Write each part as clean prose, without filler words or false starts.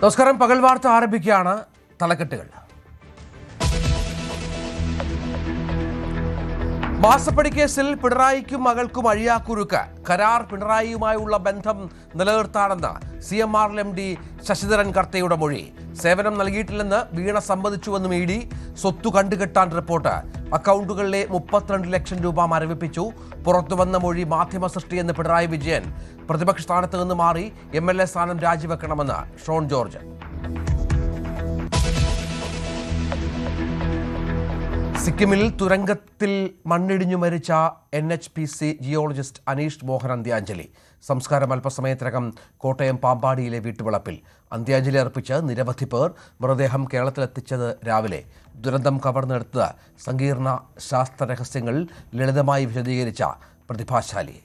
നമസ്കാരം. പകൽ വാർത്ത ആരംഭിക്കുകയാണ്. തലക്കെട്ടുകൾ. മാസപ്പടി കേസിൽ പിണറായിക്കും മകൾക്കും അഴിയാക്കുരുക്ക്. കരാർ പിണറായിയുമായുള്ള ബന്ധം നിലനിർത്താണെന്ന് CMR MD ശശിധരൻ കർത്തയുടെ മൊഴി. സേവനം നൽകിയിട്ടില്ലെന്ന് വീണ സമ്മതിച്ചുവെന്നും ED. സ്വത്തു കണ്ടുകെട്ടാൻ റിപ്പോർട്ട്. അക്കൗണ്ടുകളിലെ 32 ലക്ഷം രൂപ മരവിപ്പിച്ചു. പുറത്തുവന്ന മൊഴി മാധ്യമ സൃഷ്ടിയെന്ന് പിണറായി വിജയൻ. പ്രതിപക്ഷ സ്ഥാനത്ത് നിന്ന് മാറി MLA സ്ഥാനം രാജിവെക്കണമെന്ന് ഷോൺ ജോർജ്. സിക്കിമിൽ തുരങ്കത്തിൽ മണ്ണിടിഞ്ഞു മരിച്ച NHPC ജിയോളജിസ്റ്റ് അനീഷ് മോഹൻ അന്ത്യാഞ്ജലി. സംസ്കാരം അല്പസമയത്തിനകം കോട്ടയം പാമ്പാടിയിലെ വീട്ടുവളപ്പിൽ. അന്ത്യാഞ്ജലി അർപ്പിച്ച് നിരവധി പേർ. മൃതദേഹം കേരളത്തിലെത്തിച്ചത് രാവിലെ. ദുരന്തം കവർന്നെടുത്ത സങ്കീർണ ശാസ്ത്ര രഹസ്യങ്ങൾ ലളിതമായി വിശദീകരിച്ച പ്രതിഭാശാലി.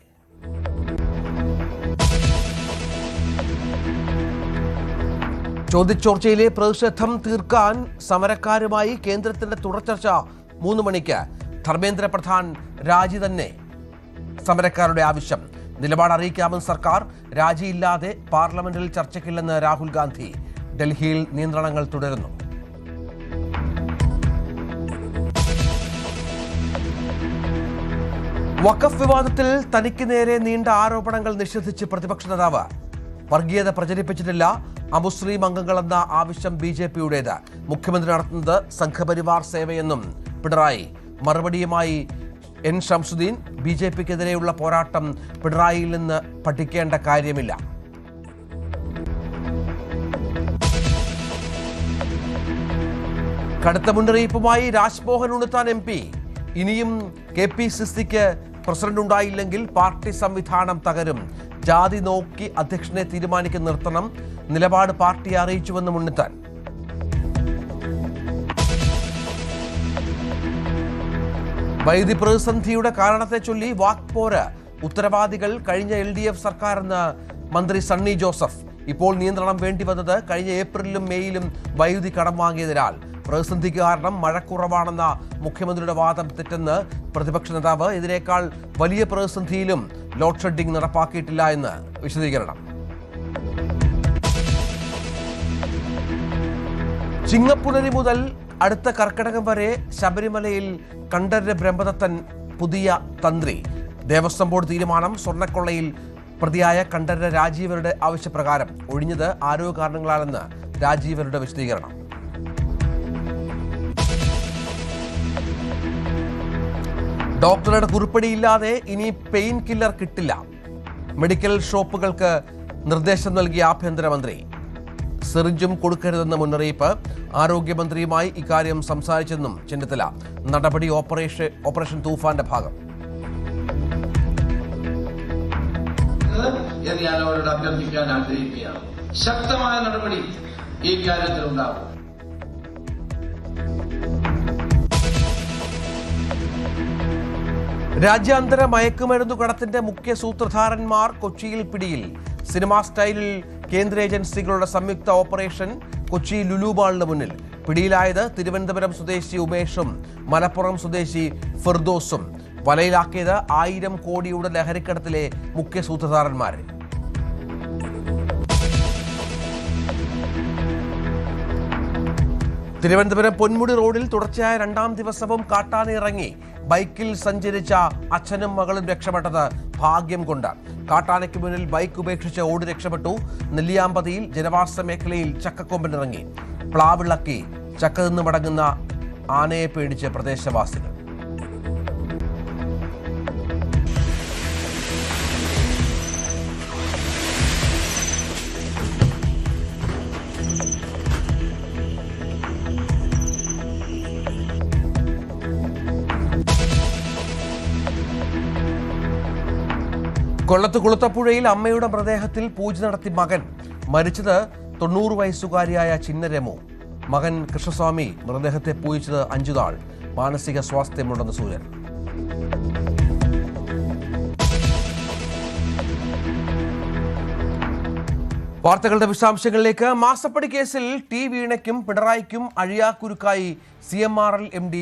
ചോദ്യചോർച്ചയിലെ പ്രതിഷേധം തീർക്കാൻ സമരക്കാരുമായി കേന്ദ്രത്തിന്റെ തുടർചർച്ച 3 മണിക്ക്. ധർമ്മേന്ദ്ര പ്രധാൻ രാജി തന്നെ സമരക്കാരുടെ ആവശ്യം. നിലപാട് അറിയിക്കാമെന്ന് സർക്കാർ. രാജിയില്ലാതെ പാർലമെന്റിൽ ചർച്ചയ്ക്കില്ലെന്ന് രാഹുൽ ഗാന്ധി. ഡൽഹിയിൽ നിയന്ത്രണങ്ങൾ തുടരുന്നു. വഖഫ് വിവാദത്തിൽ തനിക്ക് നേരെ നീണ്ട ആരോപണങ്ങൾ നിഷേധിച്ച് പ്രതിപക്ഷ നേതാവ്. വർഗീയത പ്രചരിപ്പിച്ചിട്ടില്ല. അമുസ്ലിം അംഗങ്ങളെന്ന ആവശ്യം BJPയുടേത്. മുഖ്യമന്ത്രി നടത്തുന്നത് സംഘപരിവാർ സേവയെന്നും പിണറായി. മറുപടിയുമായി N ഷംസുദ്ദീൻ. BJPക്കെതിരെയുള്ള പോരാട്ടം പിണറായിയിൽ നിന്ന് പഠിക്കേണ്ട കാര്യമില്ല. കടുത്ത മുന്നറിയിപ്പുമായി രാജ്മോഹൻ ഉണ്ണിത്താൻ MP. ഇനിയും KPCCക്ക് പ്രസിഡന്റ് ഉണ്ടായില്ലെങ്കിൽ പാർട്ടി സംവിധാനം തകരും. ജാതി നോക്കി അധ്യക്ഷനെ തീരുമാനിക്കുന്ന നിർത്തണം. നിലപാട് പാർട്ടിയെ അറിയിച്ചുവെന്ന് ഉണ്ണിത്താൻ. വൈദ്യുതി പ്രതിസന്ധിയുടെ കാരണത്തെ ചൊല്ലി വാക്പോര്. ഉത്തരവാദികൾ കഴിഞ്ഞ LDF സർക്കാരെന്ന് മന്ത്രി സണ്ണി ജോസഫ്. ഇപ്പോൾ നിയന്ത്രണം വേണ്ടിവന്നത് കഴിഞ്ഞ ഏപ്രിലും മെയ്യിലും വൈദ്യുതി കടം വാങ്ങിയതിനാൽ. പ്രതിസന്ധിക്ക് കാരണം മഴക്കുറവാണെന്ന മുഖ്യമന്ത്രിയുടെ വാദം തെറ്റെന്ന് പ്രതിപക്ഷ നേതാവ്. ഇതിനേക്കാൾ വലിയ പ്രതിസന്ധിയിലും ലോഡ് ഷെഡിംഗ് നടപ്പാക്കിയിട്ടില്ല എന്ന് വിശദീകരണം. ചിങ്ങപ്പുലരി മുതൽ അടുത്ത കർക്കിടകം വരെ ശബരിമലയിൽ കണ്ഠരര് ബ്രഹ്മദത്തൻ പുതിയ തന്ത്രി. ദേവസ്വം ബോർഡ് തീരുമാനം. സ്വർണ്ണക്കൊള്ളയിൽ പ്രതിയായ കണ്ഠരര് രാജീവരുടെ ആവശ്യപ്രകാരം. ഒഴിഞ്ഞത് ആരോഗ്യ കാരണങ്ങളാണെന്ന് രാജീവരുടെ വിശദീകരണം. ഡോക്ടറുടെ കുറിപ്പടിയില്ലാതെ ഇനി പെയിൻ കില്ലർ കിട്ടില്ല. മെഡിക്കൽ ഷോപ്പുകൾക്ക് നിർദ്ദേശം നൽകിയ ആഭ്യന്തരമന്ത്രി. സിറിഞ്ചും കൊടുക്കരുതെന്ന മുന്നറിയിപ്പ്. ആരോഗ്യമന്ത്രിയുമായി ഇക്കാര്യം സംസാരിച്ചെന്നും ചെന്നിത്തല. നടപടി ഓപ്പറേഷൻ തൂഫാന്റെ ഭാഗം. ഞാൻ അവരോട് അഭ്യർത്ഥിക്കാൻ ആഗ്രഹിക്കുകയാണ്. ശക്തമായ നടപടി ഈ കാര്യത്തിലുണ്ടാകും. രാജ്യാന്തര മയക്കുമരുന്നു കടത്തിന്റെ മുഖ്യ സൂത്രധാരന്മാർ കൊച്ചിയിൽ പിടിയിൽ. സിനിമാ സ്റ്റൈലിൽ കേന്ദ്ര ഏജൻസികളുടെ സംയുക്ത ഓപ്പറേഷൻ. കൊച്ചി ലുലു മാളിന് മുന്നിൽ. പിടിയിലായത് തിരുവനന്തപുരം സ്വദേശി ഉമേഷും മലപ്പുറം സ്വദേശി ഫിർദോസും. വലയിലാക്കിയത് 1000 കോടിയുടെ ലഹരിക്കടത്തിലെ മുഖ്യ സൂത്രധാരന്മാരെ. തിരുവനന്തപുരം പൊന്മുടി റോഡിൽ തുടർച്ചയായ 2ാം ദിവസവും കാട്ടാന ഇറങ്ങി. ബൈക്കിൽ സഞ്ചരിച്ച അച്ഛനും മകളും രക്ഷപ്പെട്ടത് ഭാഗ്യം കൊണ്ട്. കാട്ടാനയ്ക്ക് മുന്നിൽ ബൈക്ക് ഉപേക്ഷിച്ച് ഓടി രക്ഷപ്പെട്ടു. നെല്ലിയാമ്പതിയിൽ ജനവാസ മേഖലയിൽ ചക്കക്കൊമ്പനിറങ്ങി. പ്ലാവിളക്കി ചക്ക നിന്ന് മടങ്ങുന്ന ആനയെ പേടിച്ച് പ്രദേശവാസികൾ. കൊല്ലത്ത് കുളത്തപ്പുഴയിൽ അമ്മയുടെ മൃതദേഹത്തിൽ പൂജ നടത്തി മകൻ. മരിച്ചത് 90 വയസ്സുകാരിയായ ചിന്നരമു. മകൻ കൃഷ്ണസ്വാമി മൃതദേഹത്തെ പൂജിച്ചത് 5 നാൾ. മാനസിക സ്വാസ്ഥ്യമുണ്ടെന്ന് സൂചന. വാർത്തകളുടെ വിശദാംശങ്ങളിലേക്ക്. മാസപ്പടി കേസിൽ വീണയ്ക്കും പിണറായിക്കും അഴിയാക്കുരുക്കായി CMRL MD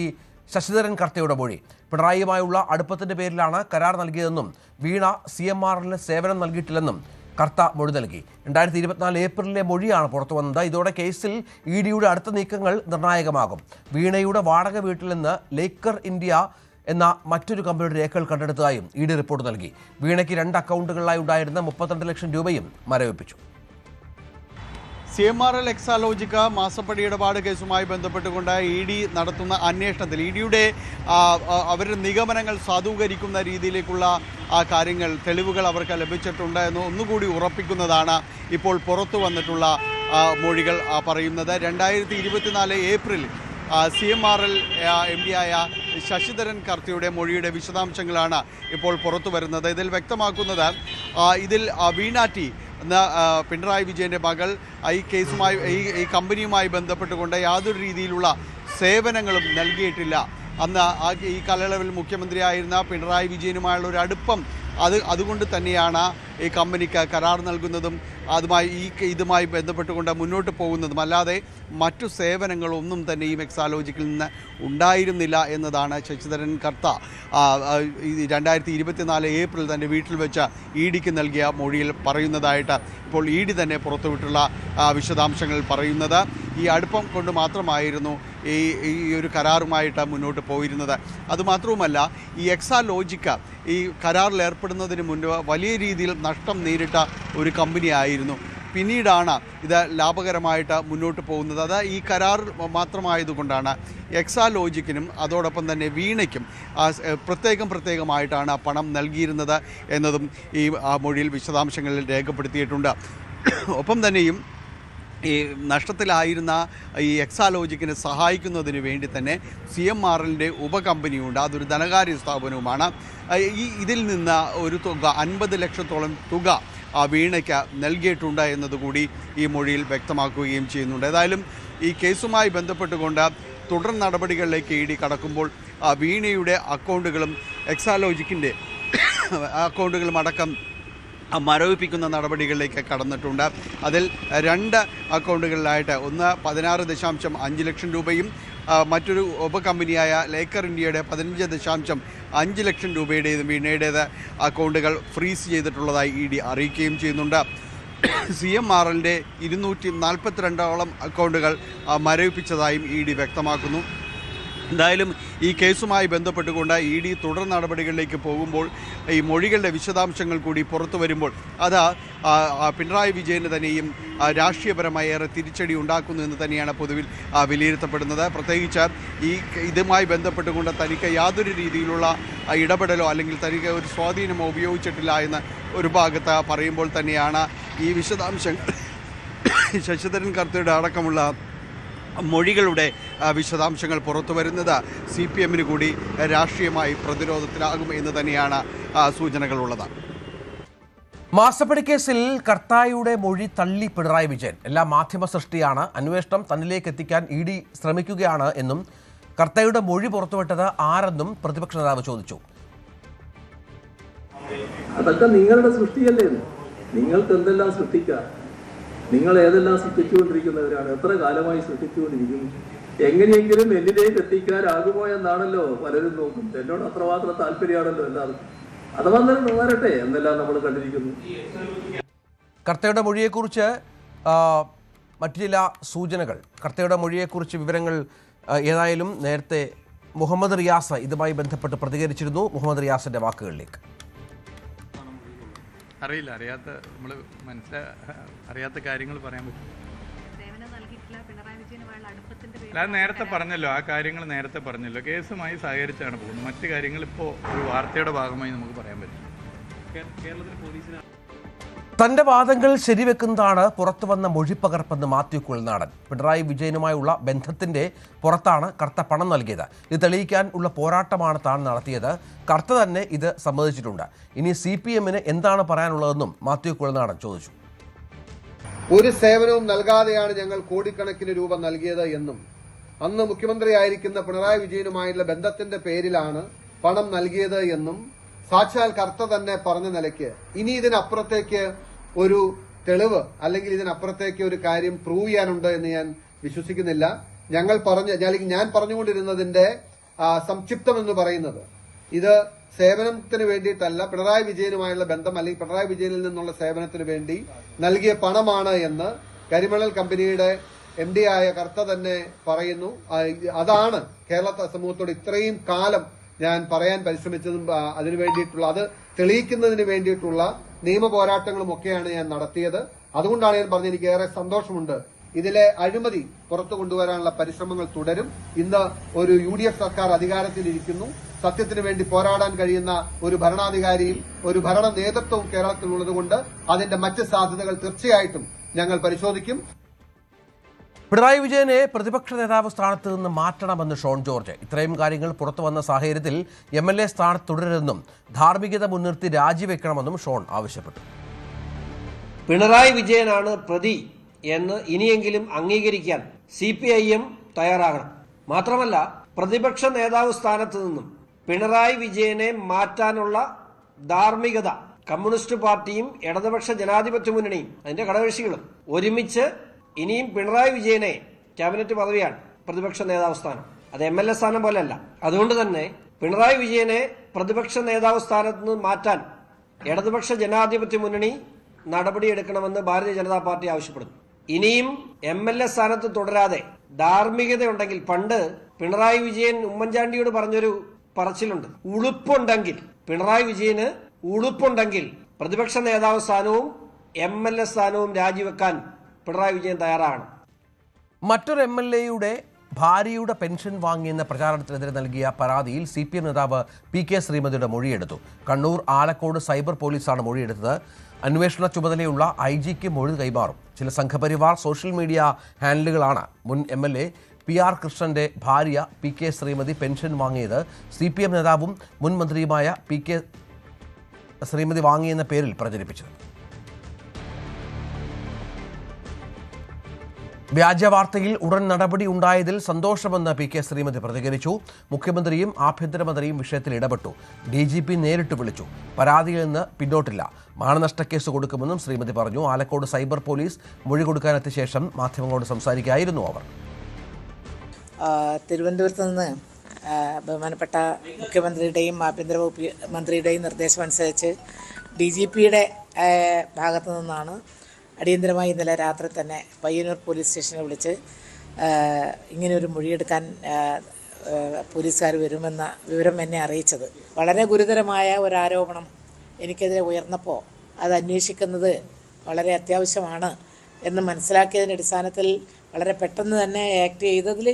ശശിധരൻ കർത്തയുടെ മൊഴി. പിണറായിയുമായുള്ള അടുപ്പത്തിന്റെ പേരിലാണ് കരാർ നൽകിയതെന്നും വീണ CMRL സേവനം നൽകിയിട്ടില്ലെന്നും കർത്ത മൊഴി നൽകി. 2024 ഏപ്രിലിലെ മൊഴിയാണ് പുറത്തു വന്നത്. ഇതോടെ കേസിൽ ഇഡിയുടെ അടുത്ത നീക്കങ്ങൾ നിർണായകമാകും. വീണയുടെ വാടക വീട്ടിൽ നിന്ന് ലേക്കർ ഇന്ത്യ എന്ന മറ്റൊരു കമ്പനിയുടെ രേഖകൾ കണ്ടെടുത്തതായും ഇഡി റിപ്പോർട്ട് നൽകി. വീണയ്ക്ക് 2 അക്കൗണ്ടുകളിലായി ഉണ്ടായിരുന്ന 32 ലക്ഷം രൂപയും മരവിപ്പിച്ചു. CMRL എക്സാലോജിക്ക മാസപ്പടി ഇടപാട് കേസുമായി ബന്ധപ്പെട്ടുകൊണ്ട് ഇഡി നടത്തുന്ന അന്വേഷണത്തിൽ ഇഡിയുടെ അവരുടെ നിഗമനങ്ങൾ സാധൂകരിക്കുന്ന രീതിയിലേക്കുള്ള കാര്യങ്ങൾ തെളിവുകൾ അവർക്ക് ലഭിച്ചിട്ടുണ്ട് എന്ന് ഒന്നുകൂടി ഉറപ്പിക്കുന്നതാണ് ഇപ്പോൾ പുറത്തു വന്നിട്ടുള്ള മൊഴികൾ പറയുന്നത്. 2024 ഏപ്രിൽ CMRL MD ആയ ശശിധരൻ കർത്തിയുടെ മൊഴിയുടെ വിശദാംശങ്ങളാണ് ഇപ്പോൾ പുറത്തു വരുന്നത്. ഇതിൽ വ്യക്തമാക്കുന്നത് ഇതിൽ വീണ ടി എന്ന പിണറായി വിജയൻ്റെ മകൾ ഈ കേസുമായി ഈ കമ്പനിയുമായി ബന്ധപ്പെട്ടുകൊണ്ട് യാതൊരു രീതിയിലുള്ള സേവനങ്ങളും നൽകിയിട്ടില്ല. അന്ന് ഈ കാലയളവിൽ മുഖ്യമന്ത്രിയായിരുന്ന പിണറായി വിജയനുമായുള്ള ഒരു അടുപ്പം അതുകൊണ്ട് തന്നെയാണ് ഈ കമ്പനിക്ക് കരാർ നൽകുന്നതും ഇതുമായി ബന്ധപ്പെട്ടുകൊണ്ട് മുന്നോട്ട് പോകുന്നതും. അല്ലാതെ മറ്റു സേവനങ്ങളൊന്നും തന്നെ ഈ എക്സാലോജിക്കിൽ നിന്ന് ഉണ്ടായിരുന്നില്ല എന്നതാണ് ശശിധരൻ കർത്ത 2024 ഏപ്രിൽ തൻ്റെ വീട്ടിൽ വെച്ച് ഇഡിക്ക് നൽകിയ മൊഴിയിൽ പറയുന്നതായിട്ട് ഇപ്പോൾ ഇഡി തന്നെ പുറത്തുവിട്ടുള്ള വിശദാംശങ്ങൾ പറയുന്നത്. ഈ അടുപ്പം കൊണ്ട് മാത്രമായിരുന്നു ഈ ഒരു കരാറുമായിട്ട് മുന്നോട്ട് പോയിരുന്നത്. അതുമാത്രവുമല്ല, ഈ എക്സാലോജിക്ക ഈ കരാറിൽ ഏർപ്പെടുന്നതിന് മുൻപ് വലിയ രീതിയിൽ നഷ്ടം നേരിട്ട ഒരു കമ്പനിയായിരുന്നു. പിന്നീടാണ് ഇത് ലാഭകരമായിട്ട് മുന്നോട്ട് പോകുന്നത്. അത് ഈ കരാർ മാത്രമായതുകൊണ്ടാണ് എക്സാലോജിക്കിനും അതോടൊപ്പം തന്നെ വീണയ്ക്കും പ്രത്യേകമായിട്ടാണ് പണം നൽകിയിരുന്നത് എന്നതും ഈ മൊഴിയിൽ വിശദാംശങ്ങളിൽ രേഖപ്പെടുത്തിയിട്ടുണ്ട്. ഒപ്പം തന്നെയും ഈ നഷ്ടത്തിലായിരുന്ന ഈ എക്സാലോജിക്കിനെ സഹായിക്കുന്നതിന് വേണ്ടി തന്നെ CMRLൻ്റെ ഉപകമ്പനിയുണ്ട്. അതൊരു ധനകാര്യ സ്ഥാപനവുമാണ്. ഇതിൽ നിന്ന് ഒരു തുക 50 ലക്ഷത്തോളം തുക വീണയ്ക്ക് നൽകിയിട്ടുണ്ട് എന്നതുകൂടി ഈ മൊഴിയിൽ വ്യക്തമാക്കുകയും ചെയ്യുന്നുണ്ട്. ഏതായാലും ഈ കേസുമായി ബന്ധപ്പെട്ടുകൊണ്ട് തുടർ നടപടികളിലേക്ക് ഇഡി കടക്കുമ്പോൾ വീണയുടെ അക്കൗണ്ടുകളും എക്സാലോജിക്കിൻ്റെ അക്കൗണ്ടുകളും അടക്കം മരവിപ്പിക്കുന്ന നടപടികളിലേക്ക് കടന്നിട്ടുണ്ട്. അതിൽ 2 അക്കൗണ്ടുകളിലായിട്ട് ഒന്ന് 16.5 ലക്ഷം രൂപയും മറ്റൊരു ഉപകമ്പനിയായ ലേക്കർ ഇന്ത്യയുടെ 15.5 ലക്ഷം രൂപയുടേതും വീണയുടേത് അക്കൗണ്ടുകൾ ഫ്രീസ് ചെയ്തിട്ടുള്ളതായി ഇഡി അറിയിക്കുകയും ചെയ്യുന്നുണ്ട്. CMRLൻ്റെ 242ഓളം അക്കൗണ്ടുകൾ മരവിപ്പിച്ചതായും ഇഡി വ്യക്തമാക്കുന്നു. എന്തായാലും ഈ കേസുമായി ബന്ധപ്പെട്ടുകൊണ്ട് ഇഡി തുടർ നടപടികളിലേക്ക് പോകുമ്പോൾ ഈ മൊഴികളുടെ വിശദാംശങ്ങൾ കൂടി പുറത്തു വരുമ്പോൾ അത് പിണറായി വിജയന് തന്നെയും രാഷ്ട്രീയപരമായി ഏറെ തിരിച്ചടി ഉണ്ടാക്കുന്നു എന്ന് തന്നെയാണ് പൊതുവിൽ വിലയിരുത്തപ്പെടുന്നത്. പ്രത്യേകിച്ച് ഇതുമായി ബന്ധപ്പെട്ടുകൊണ്ട് തനിക്ക് യാതൊരു രീതിയിലുള്ള ഇടപെടലോ അല്ലെങ്കിൽ തനിക്ക് ഒരു സ്വാധീനമോ ഉപയോഗിച്ചിട്ടില്ല എന്ന് ഒരു ഭാഗത്ത് പറയുമ്പോൾ തന്നെയാണ് ഈ വിശദാംശങ്ങൾ ശശിധരൻ കർത്തയുടെ അടക്കമുള്ള മൊഴികളുടെ വിശദാംശങ്ങൾ പുറത്തു വരുന്നത്. CPMന് കൂടി രാഷ്ട്രീയമായി പ്രതിരോധത്തിലാകും എന്ന് തന്നെയാണ് സൂചനകളുള്ളത്. മാസപ്പടി കേസിൽ കർത്തായുടെ മൊഴി തള്ളി പിണറായി വിജയൻ. എല്ലാ മാധ്യമ സൃഷ്ടിയാണ്, അന്വേഷണം തന്നിലേക്ക് എത്തിക്കാൻ ഇഡി ശ്രമിക്കുകയാണ് എന്നും കർത്തായുടെ മൊഴി പുറത്തുവിട്ടത് ആരെന്നും പ്രതിപക്ഷ നേതാവ് ചോദിച്ചു. അതൊക്കെ നിങ്ങളുടെ സൃഷ്ടിയല്ലേ? നിങ്ങൾക്ക് എന്തെല്ലാം സൃഷ്ടിക്കാം? നിങ്ങൾ ഏതെല്ലാം സൃഷ്ടിച്ചുകൊണ്ടിരിക്കുന്നവരാണ്? എത്ര കാലമായി സൃഷ്ടിച്ചുകൊണ്ടിരിക്കുന്നു? എങ്ങനെയെങ്കിലും എന്നിലേക്ക് എത്തിക്കാനാകുമോ എന്നാണല്ലോ പലരും നോക്കുന്നത്. എന്നോട് അത്രമാത്രം താല്പര്യമാണല്ലോ എല്ലാവർക്കും. അഥവാ തന്നെ വരട്ടെ എന്നെല്ലാം നമ്മൾ കണ്ടിരിക്കുന്നു. കർത്തയുടെ മൊഴിയെക്കുറിച്ച് മറ്റു ചില സൂചനകൾ, കർത്തയുടെ മൊഴിയെക്കുറിച്ച് വിവരങ്ങൾ ഏതായാലും നേരത്തെ മുഹമ്മദ് റിയാസ് ഇതുമായി ബന്ധപ്പെട്ട് പ്രതികരിച്ചിരുന്നു. മുഹമ്മദ് റിയാസിന്റെ വാക്കുകളിലേക്ക്. അറിയാത്ത കാര്യങ്ങൾ പറയാൻ പറ്റും. നേരത്തെ പറഞ്ഞല്ലോ, ആ കാര്യങ്ങൾ നേരത്തെ പറഞ്ഞല്ലോ. കേസുമായി സഹകരിച്ചാണ് പോകുന്നത്. മറ്റു കാര്യങ്ങൾ ഇപ്പോൾ ഒരു വാർത്തയുടെ ഭാഗമായി നമുക്ക് പറയാൻ പറ്റും. കേരളത്തിൽ പോലീസിന് തന്റെ വാദങ്ങൾ ശരിവെക്കുന്നതാണ് പുറത്തുവന്ന മൊഴിപ്പകർപ്പെന്ന് മാത്യു കുഴൽനാടൻ. പിണറായി വിജയനുമായുള്ള ബന്ധത്തിന്റെ പുറത്താണ് കർത്ത പണം നൽകിയത്. ഇത് തെളിയിക്കാൻ ഉള്ള പോരാട്ടമാണ് താൻ നടത്തിയത്. കർത്ത തന്നെ ഇത് സമ്മതിച്ചിട്ടുണ്ട്. ഇനി CPMന് എന്താണ് പറയാനുള്ളതെന്നും മാത്യു കുഴൽനാടൻ ചോദിച്ചു. ഒരു സേവനവും നൽകാതെയാണ് ഞങ്ങൾ കോടിക്കണക്കിന് രൂപ നൽകിയത് എന്നും അന്ന് മുഖ്യമന്ത്രിയായിരിക്കുന്ന പിണറായി വിജയനുമായുള്ള ബന്ധത്തിന്റെ പേരിലാണ് പണം നൽകിയത് എന്നും സാക്ഷാൽ കർത്ത തന്നെ പറഞ്ഞ നിലയ്ക്ക് ഇനി ഇതിനപ്പുറത്തേക്ക് ഒരു തെളിവ് അല്ലെങ്കിൽ ഇതിനപ്പുറത്തേക്ക് ഒരു കാര്യം പ്രൂവ് ചെയ്യാനുണ്ട് എന്ന് ഞാൻ വിശ്വസിക്കുന്നില്ല. ഞാൻ പറഞ്ഞുകൊണ്ടിരുന്നതിന്റെ സംക്ഷിപ്തം എന്ന് പറയുന്നത് ഇത് സേവനത്തിന് വേണ്ടിയിട്ടല്ല, പിണറായി വിജയനുമായുള്ള ബന്ധം അല്ലെങ്കിൽ പിണറായി വിജയനിൽ നിന്നുള്ള സേവനത്തിന് വേണ്ടി നൽകിയ പണമാണ് എന്ന് കരിമണൽ കമ്പനിയുടെ MD ആയ കർത്ത തന്നെ പറയുന്നു. അതാണ് കേരള സമൂഹത്തോട് ഇത്രയും കാലം ഞാൻ പറയാൻ പരിശ്രമിച്ചതും അതിനു വേണ്ടിയിട്ടുള്ള, അത് തെളിയിക്കുന്നതിന് വേണ്ടിയിട്ടുള്ള നിയമ പോരാട്ടങ്ങളും ഒക്കെയാണ് ഞാൻ നടത്തിയത്. അതുകൊണ്ടാണ് ഞാൻ പറഞ്ഞത് എനിക്ക് ഏറെ സന്തോഷമുണ്ട്. ഇതിലെ അഴിമതി പുറത്തു കൊണ്ടുവരാനുള്ള പരിശ്രമങ്ങൾ തുടരും. ഇന്ന് ഒരു UDF സർക്കാർ അധികാരത്തിലിരിക്കുന്നു. സത്യത്തിന് വേണ്ടി പോരാടാൻ കഴിയുന്ന ഒരു ഭരണാധികാരിയും ഒരു ഭരണ നേതൃത്വവും കേരളത്തിലുള്ളതുകൊണ്ട് അതിന്റെ മറ്റ് സാധ്യതകൾ തീർച്ചയായിട്ടും ഞങ്ങൾ പരിശോധിക്കും. പിണറായി വിജയനെ പ്രതിപക്ഷ നേതാവ് സ്ഥാനത്ത് നിന്ന് മാറ്റണമെന്ന് ഷോൺ ജോർജ്. ഇത്രയും കാര്യങ്ങൾ പുറത്തു വന്ന സാഹചര്യത്തിൽ MLA സ്ഥാനത്ത് തുടരുമെന്നും ധാർമ്മികത മുൻനിർത്തി രാജിവെക്കണമെന്നും ഷോൺ ആവശ്യപ്പെട്ടു. പിണറായി വിജയനാണ് പ്രതി എന്ന് ഇനിയെങ്കിലും അംഗീകരിക്കാൻ CPIM തയ്യാറാകണം. മാത്രമല്ല, പ്രതിപക്ഷ നേതാവ് സ്ഥാനത്ത് നിന്നും പിണറായി വിജയനെ മാറ്റാനുള്ള ധാർമ്മികത കമ്മ്യൂണിസ്റ്റ് പാർട്ടിയും ഇടതുപക്ഷ ജനാധിപത്യ മുന്നണിയും അതിന്റെ ഘടകകക്ഷികളും ഒരുമിച്ച് ഇനിയും പിണറായി വിജയനെ ക്യാബിനറ്റ് പദവിയാണ് പ്രതിപക്ഷ നേതാവ് സ്ഥാനം, അത് MLA സ്ഥാനം പോലെയല്ല. അതുകൊണ്ട് തന്നെ പിണറായി വിജയനെ പ്രതിപക്ഷ നേതാവ് സ്ഥാനത്ത് നിന്ന് മാറ്റാൻ ഇടതുപക്ഷ ജനാധിപത്യ മുന്നണി നടപടിയെടുക്കണമെന്ന് ഭാരതീയ ജനതാ പാർട്ടി ആവശ്യപ്പെടുന്നു. ഇനിയും MLA സ്ഥാനത്ത് തുടരാതെ ധാർമ്മികതയുണ്ടെങ്കിൽ, പണ്ട് പിണറായി വിജയൻ ഉമ്മൻചാണ്ടിയോട് പറഞ്ഞൊരു പറച്ചിലുണ്ട്, ഉളുപ്പുണ്ടെങ്കിൽ, പിണറായി വിജയന് ഉളുപ്പുണ്ടെങ്കിൽ പ്രതിപക്ഷ നേതാവ് സ്ഥാനവും MLA സ്ഥാനവും രാജിവെക്കാൻ പിണറായി വിജയൻ തയ്യാറാണ്. മറ്റൊരു MLAയുടെ ഭാര്യയുടെ പെൻഷൻ വാങ്ങിയെന്ന പ്രചാരണത്തിനെതിരെ നൽകിയ പരാതിയിൽ CPM നേതാവ് PK ശ്രീമതിയുടെ മൊഴിയെടുത്തു. കണ്ണൂർ ആലക്കോട് സൈബർ പോലീസാണ് മൊഴിയെടുത്തത്. അന്വേഷണ ചുമതലയുള്ള IG-ക്ക് മൊഴി കൈമാറും. ചില സംഘപരിവാർ സോഷ്യൽ മീഡിയ ഹാൻഡിലുകളാണ് മുൻ MLA PR കൃഷ്ണന്റെ ഭാര്യ PK ശ്രീമതി പെൻഷൻ വാങ്ങിയത് CPM നേതാവും മുൻ മന്ത്രിയുമായ PK ശ്രീമതി വാങ്ങിയെന്ന പേരിൽ പ്രചരിപ്പിച്ചത്. വ്യാജവാർത്തയിൽ ഉടൻ നടപടി ഉണ്ടായതിൽ സന്തോഷമെന്ന് PK ശ്രീമതി പ്രതികരിച്ചു. മുഖ്യമന്ത്രിയും ആഭ്യന്തരമന്ത്രിയും വിഷയത്തിൽ ഇടപെട്ടു. DGP നേരിട്ട് വിളിച്ചു. പരാതിയിൽ നിന്ന് പിന്നോട്ടില്ല. മാനനഷ്ടക്കേസ് കൊടുക്കുമെന്നും ശ്രീമതി പറഞ്ഞു. ആലക്കോട് സൈബർ പോലീസ് മൊഴി കൊടുക്കാനെത്തിയ ശേഷം മാധ്യമങ്ങളോട് സംസാരിക്കുകയായിരുന്നു അവർ. തിരുവനന്തപുരത്ത് നിന്ന് ബഹുമാനപ്പെട്ട മുഖ്യമന്ത്രിയുടെയും ആഭ്യന്തര വകുപ്പ് മന്ത്രിയുടെയും നിർദ്ദേശമനുസരിച്ച് DGPയുടെ ഭാഗത്തു നിന്നാണ് അടിയന്തരമായി ഇന്നലെ രാത്രി തന്നെ പയ്യന്നൂർ പോലീസ് സ്റ്റേഷനെ വിളിച്ച് ഇങ്ങനെയൊരു മൊഴിയെടുക്കാൻ പോലീസുകാർ വരുമെന്ന വിവരം എന്നെ അറിയിച്ചത്. വളരെ ഗുരുതരമായ ഒരു ആരോപണം എനിക്കെതിരെ ഉയർന്നപ്പോൾ അത് അന്വേഷിക്കുന്നത് വളരെ അത്യാവശ്യമാണ് എന്ന് മനസ്സിലാക്കിയതിൻ്റെ അടിസ്ഥാനത്തിൽ വളരെ പെട്ടെന്ന് തന്നെ ആക്ട് ചെയ്തതിൽ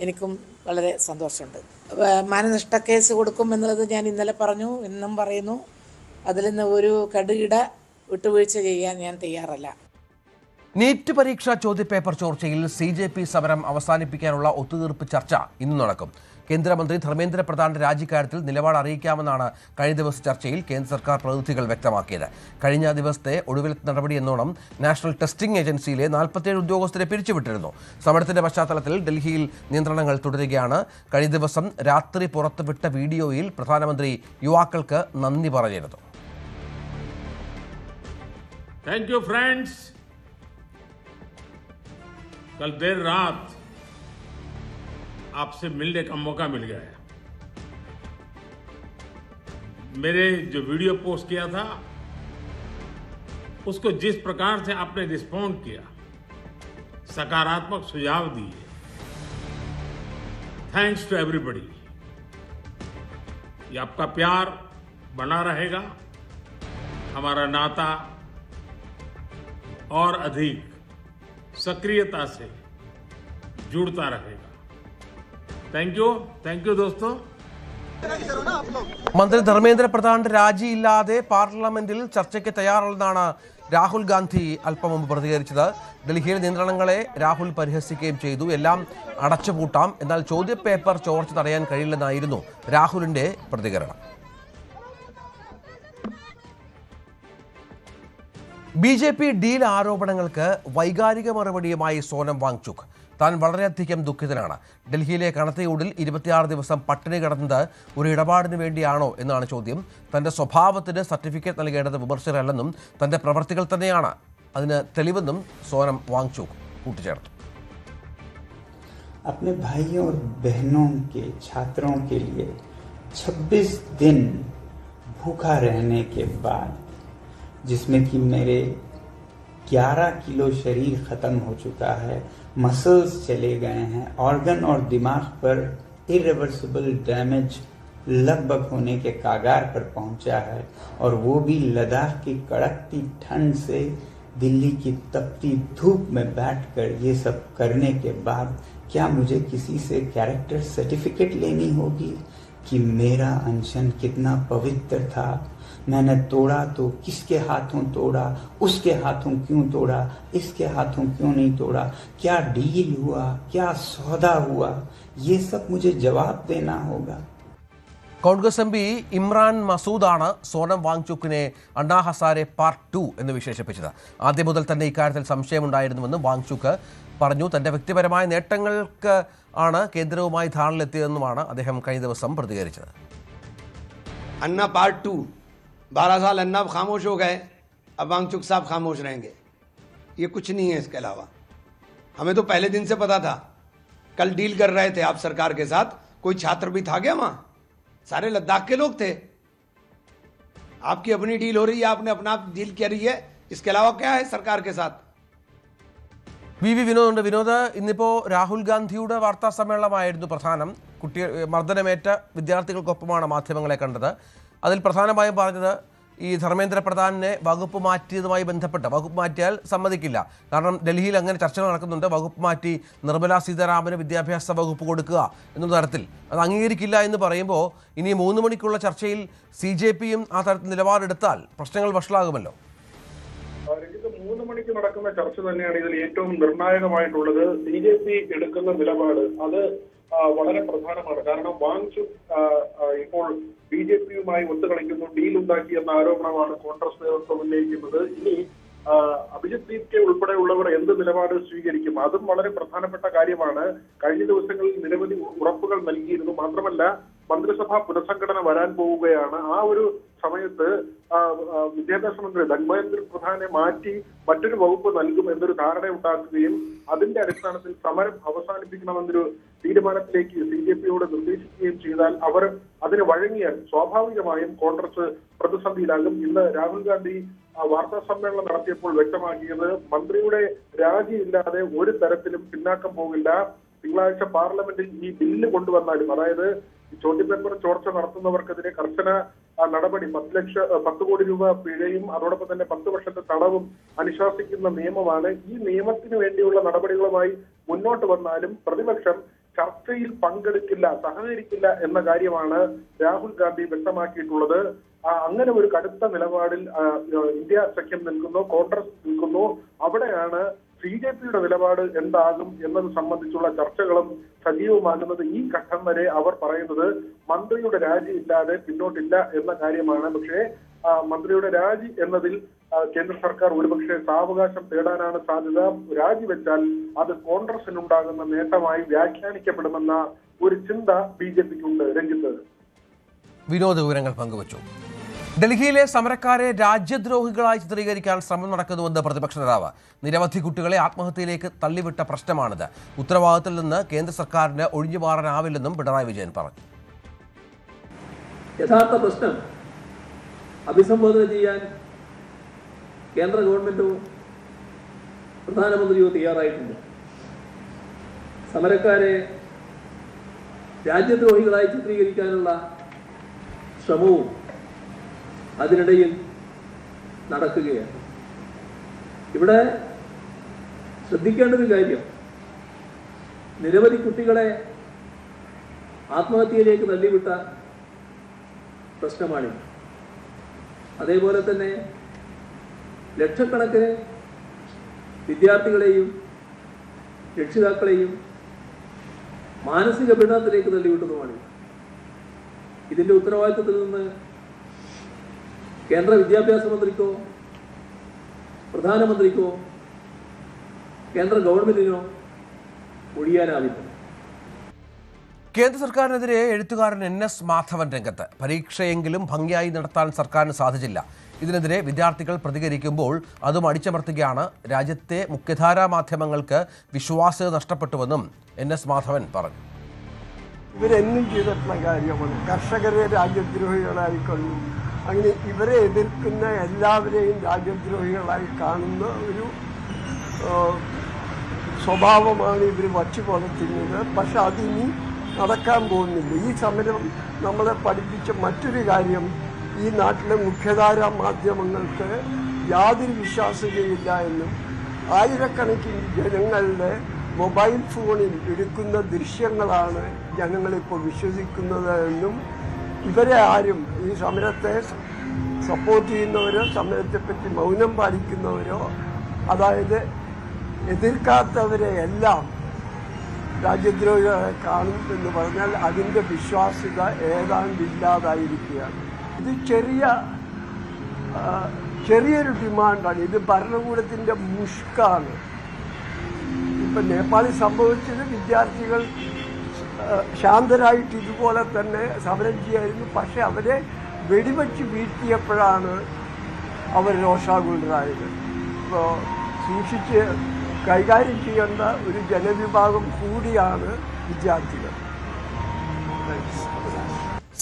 എനിക്കും വളരെ സന്തോഷമുണ്ട്. മാനനഷ്ടക്കേസ് കൊടുക്കും എന്നുള്ളത് ഞാൻ ഇന്നലെ പറഞ്ഞു, ഇന്നും പറയുന്നു. അതിൽ നിന്ന് ഒരു കടുകിട വിട്ടുവീഴ്ച ചെയ്യാൻ ഞാൻ തയ്യാറല്ല. നീറ്റ് പരീക്ഷാ ചോദ്യപേപ്പർ ചോർച്ചയിൽ CJP സമരം അവസാനിപ്പിക്കാനുള്ള ഒത്തുതീർപ്പ് ചർച്ച ഇന്ന് നടക്കും. കേന്ദ്രമന്ത്രി ധർമ്മേന്ദ്ര പ്രധാന്റെ രാജിക്കാര്യത്തിൽ നിലപാട് അറിയിക്കാമെന്നാണ് കഴിഞ്ഞ ദിവസ ചർച്ചയിൽ കേന്ദ്ര സർക്കാർ പ്രതിനിധികൾ വ്യക്തമാക്കിയത്. കഴിഞ്ഞ ദിവസത്തെ ഒടുവിലത്തെ നടപടി എന്നോണം നാഷണൽ ടെസ്റ്റിംഗ് ഏജൻസിയിലെ 47 ഉദ്യോഗസ്ഥരെ പിരിച്ചുവിട്ടിരുന്നു. സമരത്തിന്റെ പശ്ചാത്തലത്തിൽ ഡൽഹിയിൽ നിയന്ത്രണങ്ങൾ തുടരുകയാണ്. കഴിഞ്ഞ ദിവസം രാത്രി പുറത്തുവിട്ട വീഡിയോയിൽ പ്രധാനമന്ത്രി യുവാക്കൾക്ക് നന്ദി പറഞ്ഞിരുന്നു. Thank you friends. कल देर रात आपसे मिलने का मौका मिल गया। मेरे जो वीडियो पोस्ट किया था उसको जिस प्रकार से आपने रिस्पॉन्ड किया, सकारात्मक सुझाव दिए, थैंक्स टू एवरीबॉडी। ये आपका प्यार बना रहेगा, हमारा नाता और अधिक सक्रियता से जुड़ता रहेगा। थैंक यू दोस्तों। മന്ത്രി ധർമ്മേന്ദ്ര പ്രധാന്റെ രാജിയില്ലാതെ പാർലമെന്റിൽ ചർച്ചയ്ക്ക് തയ്യാറല്ലെന്നാണ് രാഹുൽ ഗാന്ധി അല്പം മുമ്പ് പ്രതികരിച്ചത്. ഡൽഹിയിലെ നിയന്ത്രണങ്ങളെ രാഹുൽ പരിഹസിക്കുകയും ചെയ്തു. എല്ലാം അടച്ചുപൂട്ടാം, എന്നാൽ ചോദ്യപേപ്പർ ചോർച്ച തടയാൻ കഴിയില്ലെന്നായിരുന്നു രാഹുലിന്റെ പ്രതികരണം. BJP ഡീൽ ആരോപണങ്ങൾക്ക് വൈകാരിക മറുപടിയുമായി സോനം വാങ്ചുക്. താൻ വളരെയധികം ദുഃഖിതനാണ്. ഡൽഹിയിലെ കണത്തയൂരിൽ 26 ദിവസം പട്ടിണി കിടന്നത് ഒരു ഇടപാടിന് വേണ്ടിയാണോ എന്നാണ് ചോദ്യം. തന്റെ സ്വഭാവത്തിന് സർട്ടിഫിക്കറ്റ് നൽകേണ്ടത് വിമർശകരല്ലെന്നും തന്റെ പ്രവർത്തികൾ തന്നെയാണ് അതിന് തെളിവെന്നും സോനം വാങ്ചുക് കൂട്ടിച്ചേർത്തു. अपने भाइयों और बहनों के छात्रों के लिए 26 दिन भूखा रहने के बाद, जिसमें कि मेरे 11 किलो शरीर खत्म हो चुका है, मसल्स चले गए हैं, ऑर्गन और दिमाग पर इरिवर्सिबल डैमेज लगभग होने के कागार पर पहुंचा है, और वो भी लद्दाख की कड़कती ठंड से दिल्ली की तपती धूप में बैठकर ये सब करने के बाद क्या मुझे किसी से कैरेक्टर सर्टिफिकेट लेनी होगी कि मेरा अनशन कितना पवित्र था? मैंने तोड़ा तो किसके हाथों तोड़ा, उसके हाथों क्यों तोड़ा, इसके हाथों क्यों नहीं तोड़ा, क्या डील हुआ, क्या सौदा हुआ, ये सब मुझे जवाब देना होगा। കോൺഗ്രസ് എം പി ഇമ്രാൻ മസൂദാണ് സോനം വാങ്ചുക്കിനെ അണ്ണാ ഹസാരെ പാർട്ട് 2 എന്ന് വിശേഷിപ്പിച്ചത്. ആദ്യം മുതൽ തന്നെ ഇക്കാര്യത്തിൽ സംശയമുണ്ടായിരുന്നുവെന്നും വാങ്ചുക്ക് പറഞ്ഞു. തന്റെ വ്യക്തിപരമായ നേട്ടങ്ങൾക്ക് ആണ് കേന്ദ്രവുമായി ധാരണയിലെത്തിയതെന്നുമാണ് അദ്ദേഹം കഴിഞ്ഞ ദിവസം പ്രതികരിച്ചത്. अन्ना पार्ट 2, 12 साल अन्ना खामोश हो गए, अब वांगचुक साहब खामोश रहेंगे, ये कुछ नहीं है। इसके अलावा हमें तो पहले दिन से पता था, कल डील कर रहे थे आप सरकार के साथ, कोई छात्र भी था क्या वहां? सारे लद्दाख के लोग थे। आपकी अपनी डील हो रही है, आपने अपना डील कर रही है, इसके अलावा क्या है सरकार के साथ? വി വിനോദുണ്ട്. വിനോദ്, ഇന്നിപ്പോൾ രാഹുൽ ഗാന്ധിയുടെ വാർത്താ സമ്മേളനമായിരുന്നു പ്രധാനം. മർദ്ദനമേറ്റ വിദ്യാർത്ഥികൾക്കൊപ്പമാണ് മാധ്യമങ്ങളെ കണ്ടത്. അതിൽ പ്രധാനമായും പറഞ്ഞത് ഈ ധർമ്മേന്ദ്ര പ്രധാനെ വകുപ്പ് മാറ്റിയതുമായി ബന്ധപ്പെട്ട്, വകുപ്പ് മാറ്റിയാൽ സമ്മതിക്കില്ല, കാരണം ഡൽഹിയിൽ അങ്ങനെ ചർച്ചകൾ നടക്കുന്നുണ്ട്, വകുപ്പ് മാറ്റി നിർമ്മല സീതാരാമന് വിദ്യാഭ്യാസ വകുപ്പ് കൊടുക്കുക എന്ന തരത്തിൽ, അത് അംഗീകരിക്കില്ല എന്ന് പറയുമ്പോൾ ഇനി 3 മണിക്കുള്ള ചർച്ചയിൽ CJPയും ആ തരത്തിൽ നിലപാടെടുത്താൽ പ്രശ്നങ്ങൾ വഷളാകുമല്ലോ. 3 മണിക്ക് നടക്കുന്ന ചർച്ച തന്നെയാണ് ഇതിൽ ഏറ്റവും നിർണായകമായിട്ടുള്ളത്. CJP എടുക്കുന്ന നിലപാട് അത് വളരെ പ്രധാനമാണ്. കാരണം വാങ്ചുക് ഇപ്പോൾ BJPയുമായി ഒത്തുകളിക്കുന്നു, ഡീൽ ഉണ്ടാക്കി എന്ന ആരോപണമാണ് കോൺഗ്രസ് നേതൃത്വം ഉന്നയിക്കുന്നത്. ഇനി അഭിജിത് ദീപ്കെ ഉൾപ്പെടെയുള്ളവർ എന്ത് നിലപാട് സ്വീകരിക്കും, അതും വളരെ പ്രധാനപ്പെട്ട കാര്യമാണ്. കഴിഞ്ഞ ദിവസങ്ങളിൽ നിരവധി ഉറപ്പുകൾ നൽകിയിരുന്നു. മാത്രമല്ല, മന്ത്രിസഭാ പുനഃസംഘടന വരാൻ പോവുകയാണ്. ആ ഒരു സമയത്ത് വിദ്യാഭ്യാസ മന്ത്രി ധർമ്മേന്ദ്ര പ്രധാനെ മാറ്റി മറ്റൊരു വകുപ്പ് നൽകും എന്നൊരു ധാരണ ഉണ്ടാക്കുകയും അതിന്റെ അടിസ്ഥാനത്തിൽ സമരം അവസാനിപ്പിക്കണമെന്നൊരു തീരുമാനത്തിലേക്ക് CJPയോട് നിർദ്ദേശിക്കുകയും ചെയ്താൽ അവർ അതിന് വഴങ്ങിയാൽ സ്വാഭാവികമായും കോൺഗ്രസ് പ്രതിസന്ധിയിലാകും. ഇന്ന് രാഹുൽ ഗാന്ധി വാർത്താ സമ്മേളനം നടത്തിയപ്പോൾ വ്യക്തമാക്കിയത് മന്ത്രിയുടെ രാജിയില്ലാതെ ഒരു തരത്തിലും പിന്നാക്കം പോകില്ല. തിങ്കളാഴ്ച പാർലമെന്റിൽ ഈ ബില്ല് കൊണ്ടുവന്നാലും, അതായത് ചോദ്യപേപ്പർ ചോർച്ച നടത്തുന്നവർക്കെതിരെ കർശന നടപടി, 10 കോടി രൂപ പിഴയും അതോടൊപ്പം തന്നെ 10 വർഷത്തെ തടവും അനുശാസിക്കുന്ന നിയമമാണ്. ഈ നിയമത്തിന് വേണ്ടിയുള്ള നടപടികളുമായി മുന്നോട്ട് വന്നാലും പ്രതിപക്ഷം ചർച്ചയിൽ പങ്കെടുക്കില്ല, സഹകരിക്കില്ല എന്ന കാര്യമാണ് രാഹുൽ ഗാന്ധി വ്യക്തമാക്കിയിട്ടുള്ളത്. അങ്ങനെ ഒരു കടുത്ത നിലപാടിൽ ഇന്ത്യ സഖ്യം നിൽക്കുന്നു, കോൺഗ്രസ് നിൽക്കുന്നു. അവിടെയാണ് CJPയുടെ നിലപാട് എന്താകും എന്നത് സംബന്ധിച്ചുള്ള ചർച്ചകളും സജീവമാകുന്നത്. ഈ ഘട്ടം വരെ അവർ പറയുന്നത് മന്ത്രിയുടെ രാജി ഇല്ലാതെ പിന്നോട്ടില്ല എന്ന കാര്യമാണ്. പക്ഷേ മന്ത്രിയുടെ രാജി എന്നതിൽ കേന്ദ്ര സർക്കാർ ഒരുപക്ഷെ സാവകാശം തേടാനാണ് സാധ്യത. രാജിവെച്ചാൽ അത് കോൺഗ്രസിനുണ്ടാകുന്ന നേട്ടമായി വ്യാഖ്യാനിക്കപ്പെടുമെന്ന ഒരു ചിന്ത BJPക്കുണ്ട്. രഞ്ജിത്ത്, വിനോദ വിവരങ്ങൾ പങ്കുവച്ചു. ഡൽഹിയിലെ സമരക്കാരെ രാജ്യദ്രോഹികളായി ചിത്രീകരിക്കാൻ ശ്രമം നടക്കുന്നുവെന്ന് പ്രതിപക്ഷ നേതാവ്. നിരവധി കുട്ടികളെ ആത്മഹത്യയിലേക്ക് തള്ളിവിട്ട പ്രശ്നമാണിത്. ഉത്തരവാദിത്തത്തിൽ നിന്ന് കേന്ദ്ര സർക്കാരിന് ഒഴിഞ്ഞു മാറാനാവില്ലെന്നും പിണറായി വിജയൻ പറഞ്ഞു. യഥാർത്ഥ പ്രശ്നം അഭിസംബോധന ചെയ്യാൻ കേന്ദ്ര ഗവൺമെന്റോ പ്രധാനമന്ത്രിയോ തയ്യാറായിട്ടുണ്ട്. സമരക്കാരെ രാജ്യദ്രോഹികളായി ചിത്രീകരിക്കാനുള്ള ശ്രമവും അതിനിടയിൽ നടക്കുകയാണ്. ഇവിടെ ശ്രദ്ധിക്കേണ്ട ഒരു കാര്യം, നിരവധി കുട്ടികളെ ആത്മഹത്യയിലേക്ക് തള്ളിവിട്ട പ്രശ്നമാണിത്. അതേപോലെ തന്നെ ലക്ഷക്കണക്കിന് വിദ്യാർത്ഥികളെയും രക്ഷിതാക്കളെയും മാനസിക പീഡനത്തിലേക്ക് തള്ളിവിട്ടതുമാണ്. ഇതിന്റെ ഉത്തരവാദിത്വത്തിൽ നിന്ന് കേന്ദ്ര വിദ്യാഭ്യാസ മന്ത്രിക്കോ പ്രധാനമന്ത്രിക്കോ കേന്ദ്ര ഗവൺമെന്റിനോ ഒഴിയാനാവില്ല. കേന്ദ്ര സർക്കാരിനെതിരെ എഴുത്തുകാരൻ NS മാധവൻ രംഗത്ത്. പരീക്ഷയെങ്കിലും ഭംഗിയായി നടത്താൻ സർക്കാരിന് സാധിച്ചില്ല. ഇതിനെതിരെ വിദ്യാർത്ഥികൾ പ്രതികരിക്കുമ്പോൾ അതും അടിച്ചമർത്തുകയാണ്. രാജ്യത്തെ മുഖ്യധാരാ മാധ്യമങ്ങൾക്ക് വിശ്വാസ്യത നഷ്ടപ്പെട്ടുവെന്നും NS മാധവൻ പറഞ്ഞു. ഇവരെന്നും ചെയ്തിട്ടുള്ള കാര്യമാണ്. കർഷകരെ രാജ്യദ്രോഹികളായി കണ്ടു. അങ്ങനെ ഇവരെ എതിർക്കുന്ന എല്ലാവരെയും രാജ്യദ്രോഹികളായി കാണുന്ന ഒരു സ്വഭാവമാണ് ഇവർ വച്ചു പുലർത്തുന്നത്. പക്ഷെ അതിനി നടക്കാൻ പോകുന്നില്ല. ഈ സമരം നമ്മളെ പഠിപ്പിച്ച മറ്റൊരു കാര്യം, ഈ നാട്ടിലെ മുഖ്യധാരാ മാധ്യമങ്ങൾക്ക് യാതൊരു വിശ്വാസ്യതയില്ല എന്നും ആയിരക്കണക്കിന് ജനങ്ങളുടെ മൊബൈൽ ഫോണിൽ എടുക്കുന്ന ദൃശ്യങ്ങളാണ് ജനങ്ങളിപ്പോൾ വിശ്വസിക്കുന്നത് എന്നും ഇവരെ ആരും ഈ സമരത്തെ സപ്പോർട്ട് ചെയ്യുന്നവരോ സമരത്തെപ്പറ്റി മൗനം പാലിക്കുന്നവരോ അതായത് എതിർക്കാത്തവരെ എല്ലാം രാജ്യദ്രോഹികളെ കാണും എന്ന് പറഞ്ഞാൽ അതിൻ്റെ വിശ്വാസ്യത ഏതാണ്ട് ഇല്ലാതായിരിക്കുകയാണ്. ഇത് ചെറിയൊരു ഡിമാൻഡാണ്. ഇത് ഭരണകൂടത്തിൻ്റെ മുഷ്കാണ്. ഇപ്പം നേപ്പാളിൽ സംഭവിച്ചത് വിദ്യാർത്ഥികൾ ശാന്തരായിട്ട് ഇതുപോലെ തന്നെ സമരം ചെയ്യായിരുന്നു. പക്ഷെ അവരെ വെടിവെച്ച് വീഴ്ത്തിയപ്പോഴാണ് അവർ രോഷാകുലരായത്. ഇപ്പോൾ സൂക്ഷിച്ച് കൈകാര്യം ചെയ്യേണ്ട ഒരു ജനവിഭാഗം കൂടിയാണ് വിദ്യാർത്ഥികൾ.